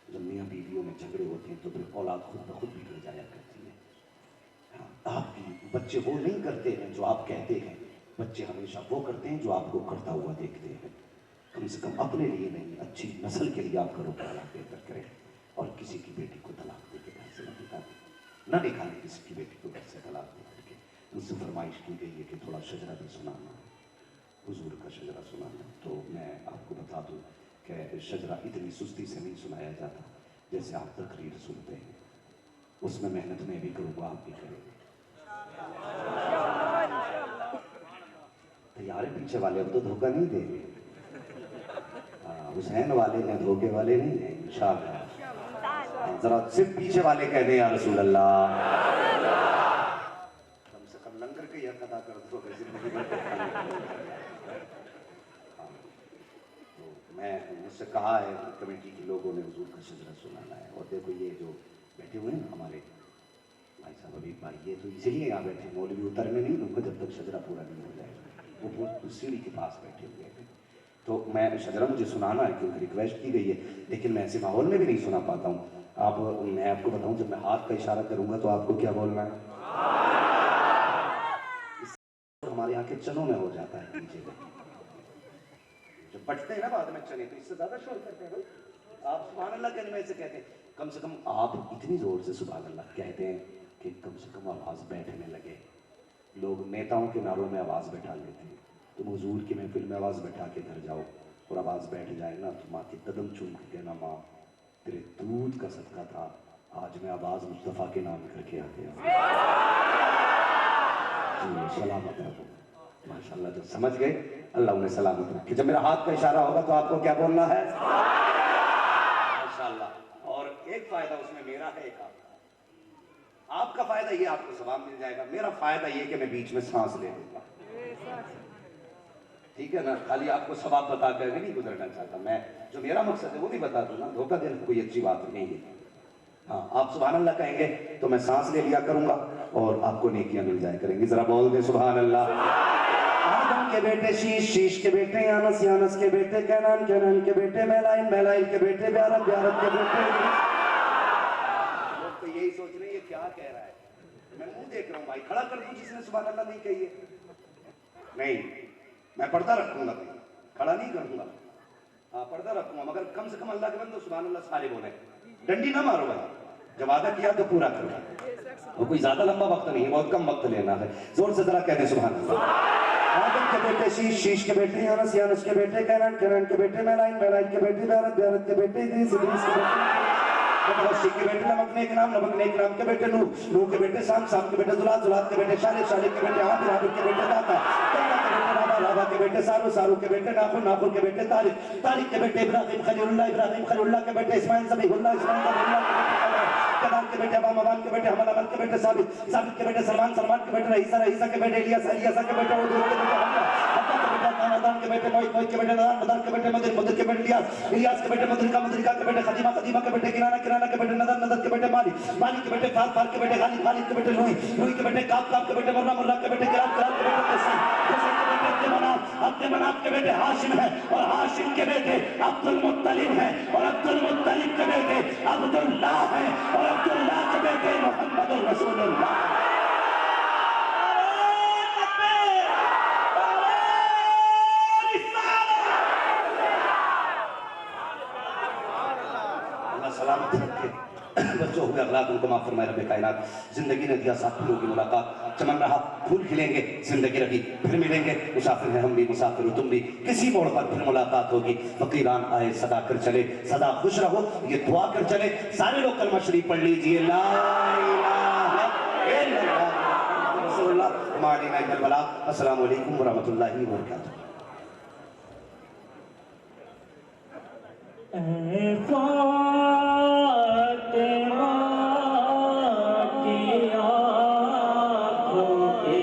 جب میاں بیویوں میں جھگڑے ہوتے ہیں تو پھر اولاد خود بخود بگڑ جایا کرتی ہے. آپ کی بچے وہ نہیں کرتے ہیں جو آپ کہتے ہیں, بچے ہمیشہ وہ کرتے ہیں جو آپ کو کرتا ہوا دیکھتے ہیں. کم سے کم اپنے لیے نہیں, اچھی نسل کے لیے آپ گھروں کے حالات بہتر کریں. اور کسی کی بیٹی کو طلاق دے کے گھر سے نہ نکالیں, نہ نکالیں کسی کی بیٹی کو گھر سے طلاق دے کر کے. مجھ سے فرمائش کی گئی ہے کہ تھوڑا شجرہ بھی سنانا ہے, حضور کا شجرہ سنانا. تو میں آپ کو بتا دوں کہ شجرہ اتنی سستی سے نہیں سنایا جاتا جیسے آپ تقریر سنتے ہیں. اس میں محنت میں بھی کروں گا, آپ بھی کریں گے. تیار ہے پیچھے والے, اب تو دھوکہ نہیں دیں گے. حسین والے ہیں, دھوکے والے نہیں ہیں انشاءاللہ. ذرا صرف پیچھے والے کہہ دیں یا رسول اللہ. کم سے کم لنگر کے حق ادا کر دو زندگی میں. تو میں مجھ سے کہا ہے کمیٹی کے لوگوں نے حضور کا شجرہ سنانا ہے. اور دیکھو یہ جو بیٹھے ہوئے ہیں نا ہمارے بھائی صاحب ابھی بھائی, یہ تو اسی لیے یہاں بیٹھے ہیں, مولوی اترنے نہیں دوں گا جب تک شجرہ پورا نہیں ہو جائے گا. وہ سیڑھی کے پاس بیٹھے ہوئے ہیں. تو میں شجرہ مجھے سنانا ہے کیونکہ ریکویسٹ کی گئی ہے, لیکن میں ایسے ماحول میں بھی نہیں سنا پاتا ہوں. میں آپ کو بتاؤں, جب میں ہاتھ کا اشارہ کروں گا تو آپ کو کیا بولنا ہے؟ ہمارے یہاں کے چنوں میں ہو جاتا ہے نیچے میں. جب بٹتے ہیں نا بعد میں چنے تو اس سے زیادہ شور کرتے ہیں. آپ سبحان اللہ کہنے میں ایسے کہتے ہیں. کم سے کم آپ اتنی زور سے سبحان اللہ کہتے ہیں کہ کم سے کم آواز بیٹھنے لگے. لوگ نیتاؤں کے نعروں میں آواز بیٹھا لیتے ہیں, تم حضور کی محفل میں آواز بیٹھا کے گھر جاؤ اور آواز بیٹھ جائے نا تو ماں کے قدم چوم کے کہنا, ماں تیرے دودھ کا صدقہ تھا, آج میں آواز مصطفیٰ کے نام کر کے آ گیا. جی سلامت رہو. ماشاءاللہ جو سمجھ گئے اللہ انہیں سلامت رکھے. جب میرا ہاتھ کا اشارہ ہوگا تو آپ کو کیا بولنا ہے؟ ماشاءاللہ. اور ایک فائدہ اس میں میرا ہے, ایک آپ کا فائدہ یہ, آپ کو ثواب مل جائے گا. میرا فائدہ یہ کہ میں بیچ میں سانس لے لوں گا. ٹھیک ہے نا, خالی آپ کو ثواب بتا کر نہیں گزرنا چاہتا میں, جو میرا مقصد ہے وہ بھی بتا دوں نا. دھوکہ دینا کوئی اچھی بات نہیں ہے. ہاں آپ سبحان اللہ کہیں گے تو میں سانس لے لیا کروں گا اور آپ کو نیکیاں مل جائے کریں گی. ذرا بول دیں سبحان اللہ. آدم کے بیٹے شیش, شیش کے بیٹے یانس, یانس کے بیٹے کینان, کینان کے بیٹے میلائل, میلائل کے بیٹے بیارت, بیارت کے بیٹے. لوگ تو یہی سوچ رہے ہیں یہ کیا کہہ رہا ہے. میں منہ دیکھ رہا ہوں بھائی, کھڑا کر دوں جس نے سبحان اللہ نہیں کہی ہے. نہیں, میں پردہ رکھوں گا بھائی, کھڑا نہیں کروں گا. ہاں پردہ رکھوں گا, مگر کم سے کم اللہ کے بندو سبحان اللہ سارے بولیں. ڈنڈی نہ مارو بھائی, جب وعدہ کیا تو پورا کرو. وہ کوئی زیادہ لمبا وقت نہیں, بہت کم وقت لینا ہے. زور سے ذرا کہہ دیں سبحان اللہ. آدم کے بیٹے شیش, شیش کے بیٹے یانس, یانس کے بیٹے کینان, کینان کے بیٹے میلائل, میلائل کے بیٹے بیارت, بیارت کے بیٹے ادریس, ادریس کے بیٹے متوشی کے بیٹے نمک نیک نام, نمک نیک نام کے بیٹے نوح, نوح کے بیٹے سام, سام کے بیٹے زلات, زلات کے بیٹے شالح, شالح کے بیٹے عامر, عامر کے بیٹے داتا, داتا کے بیٹے رابع, رابع کے بیٹے سارو, سارو کے بیٹے ناخن, ناخن کے بیٹے طارق, طارق کے بیٹے ابراہیم خلیل اللہ, ابراہیم خلیل اللہ کے بیٹے اسماعیل ذبیح اللہ, اسماعیل ذبیح اللہ کے بیٹے کلام کے بیٹے ابام, ابام کے بیٹے حمل, حمل کے بیٹے ثابت, ثابت کے بیٹے سلمان, سلمان کے بیٹے رئیسہ, رئیسہ کے بیٹے الیاس, الیاس کے بیٹے عدود کے بیٹے حملہ, حملہ کے بیٹے نادان کے بیٹے موئد, موئد کے بیٹے نادان, نادان کے بیٹے مدر, مدر کے بیٹے الیاس, الیاس کے بیٹے مدرکہ, مدرکہ کے بیٹے خدیمہ, خدیمہ کے بیٹے کنانہ, کنانہ کے بیٹے نظر, نظر کے بیٹے مالی, مالی کے بیٹے فال, فال کے بیٹے غالب, غالب کے بیٹے لوئی, لوئی کے بیٹے کاف, کاف کے بیٹے مرہ, مرہ کے بیٹے کرام, کرام کے بیٹے قسم, قسم کے بیٹے عبد مناف, عبد مناف کے بیٹے ہاشم ہیں اور ہاشم کے بیٹے عبد المطلب ہیں اور عبد المطلب کے بیٹے عبداللہ ہیں اور عبداللہ کے بیٹے محمد رسول اللہ. سلامت رکھے بچوں ہوئے اخلاق ان کو معاف فرمائے رب کائنات. زندگی نے دیا ساتھ پھولوں کی ملاقات, چمن رہا پھول کھلیں گے, زندگی رہی پھر ملیں گے. مسافر ہیں ہم بھی, مسافر ہو تم بھی, کسی موڑ پر پھر ملاقات ہوگی. فقیران آئے صدا کر چلے, سدا خوش رہو یہ دعا کر چلے. سارے لوگ کلمہ شریف پڑھ لیجئے, لا الہ الا اللہ رسول اللہ. ہمارے نائب البلاغ. السلام علیکم ورحمۃ اللہ وبرکاتہ. اے فاطمہ کی آنکھوں کے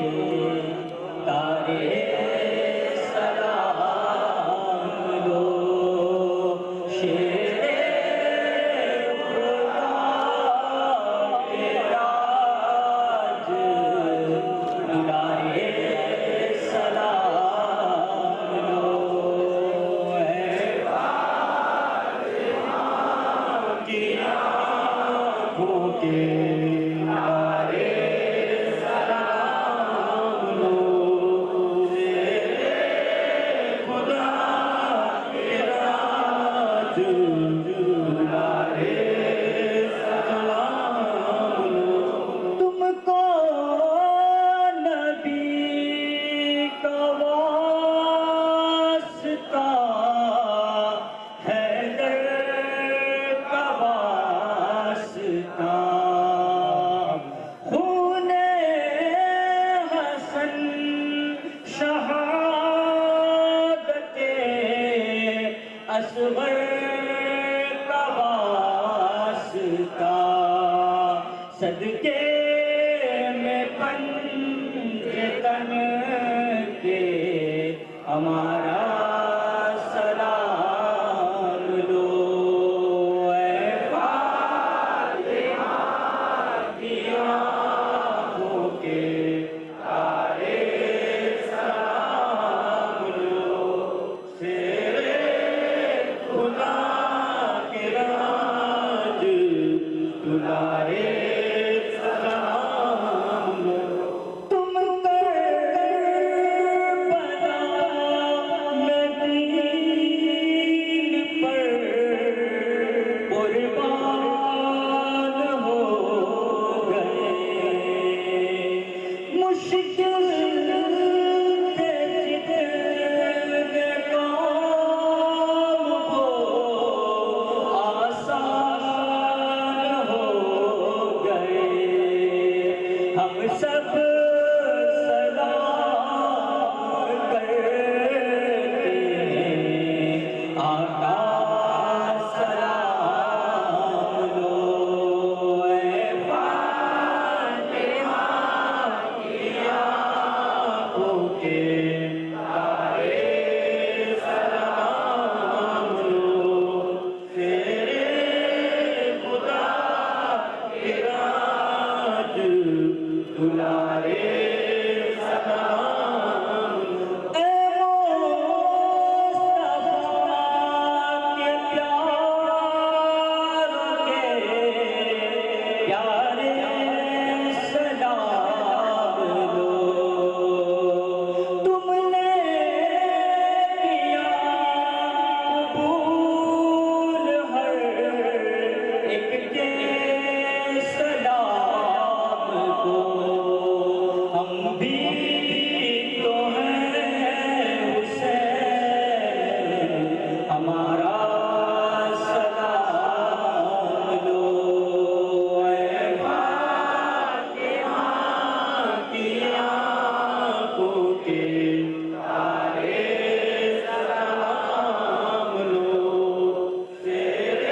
تارے سلام لو، شیر خدا کے راج دلارے سلام لو، اے کی آنکھوں کے تارے سلام لو، خدا کے راج دلارے سلام لو، تم کو نبی کا واسطہ حیدر کا واسطہ، خون حسن شہادت اصغر کا واسطہ، صدقے میں پنجتن کے ہمارا سلام لو، اے فاطمہ کی آنکھوں کے تارے سلام لو، شیر خدا کے راج دلارے سلام لو، تم کربلا میں دین پر قربان ہو گئے، مشکل تھے جتنے کام وہ آسان ہو گئے، ہم سب سلام کرتے ہیں، آقا سلام لو، اے فاطمہ کی آنکھوں کے تارے سلام لو، شیر خدا کے راج دلارے سلام لو، اے مصطفیٰ کے پیاروں کے پیارے سلام لو، تم نے کیا قبول ہر ایک کے سلام کو، ہم بھی تو ہیں حسین، ہمارا سلام لو، اے فاطمہ کی آنکھوں کے تارے سلام لو، شیر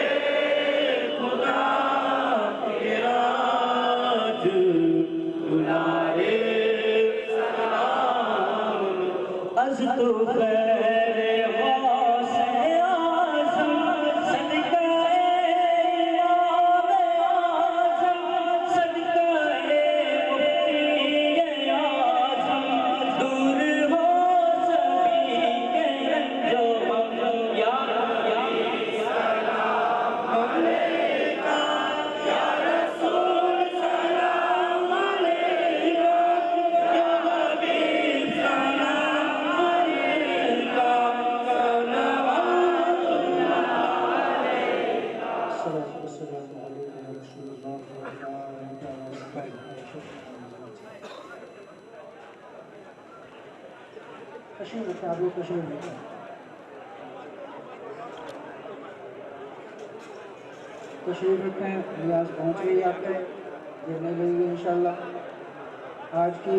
خدا کے راج دلارے سلام لو، از تو خیر غوث اعظم صدقہ امام اعظم، صدقہ مفتی اعظم، دور ہو سبھی کے رنج و غم، یا نبی سلام علیکہ، یا رسول سلام علیکہ، یا حبیب سلام علیکہ، صلوات اللہ علیکہ۔ الصلاة والسلام عليك يا رسول الله وعلى آلك وأصحابك. تشریف رکھیں آپ لوگ، تشریف رکھیں، تشریف رکھیں، ریاض پہنچ گئی آپ تک، دینے لگے گی انشاءاللہ۔ آج کی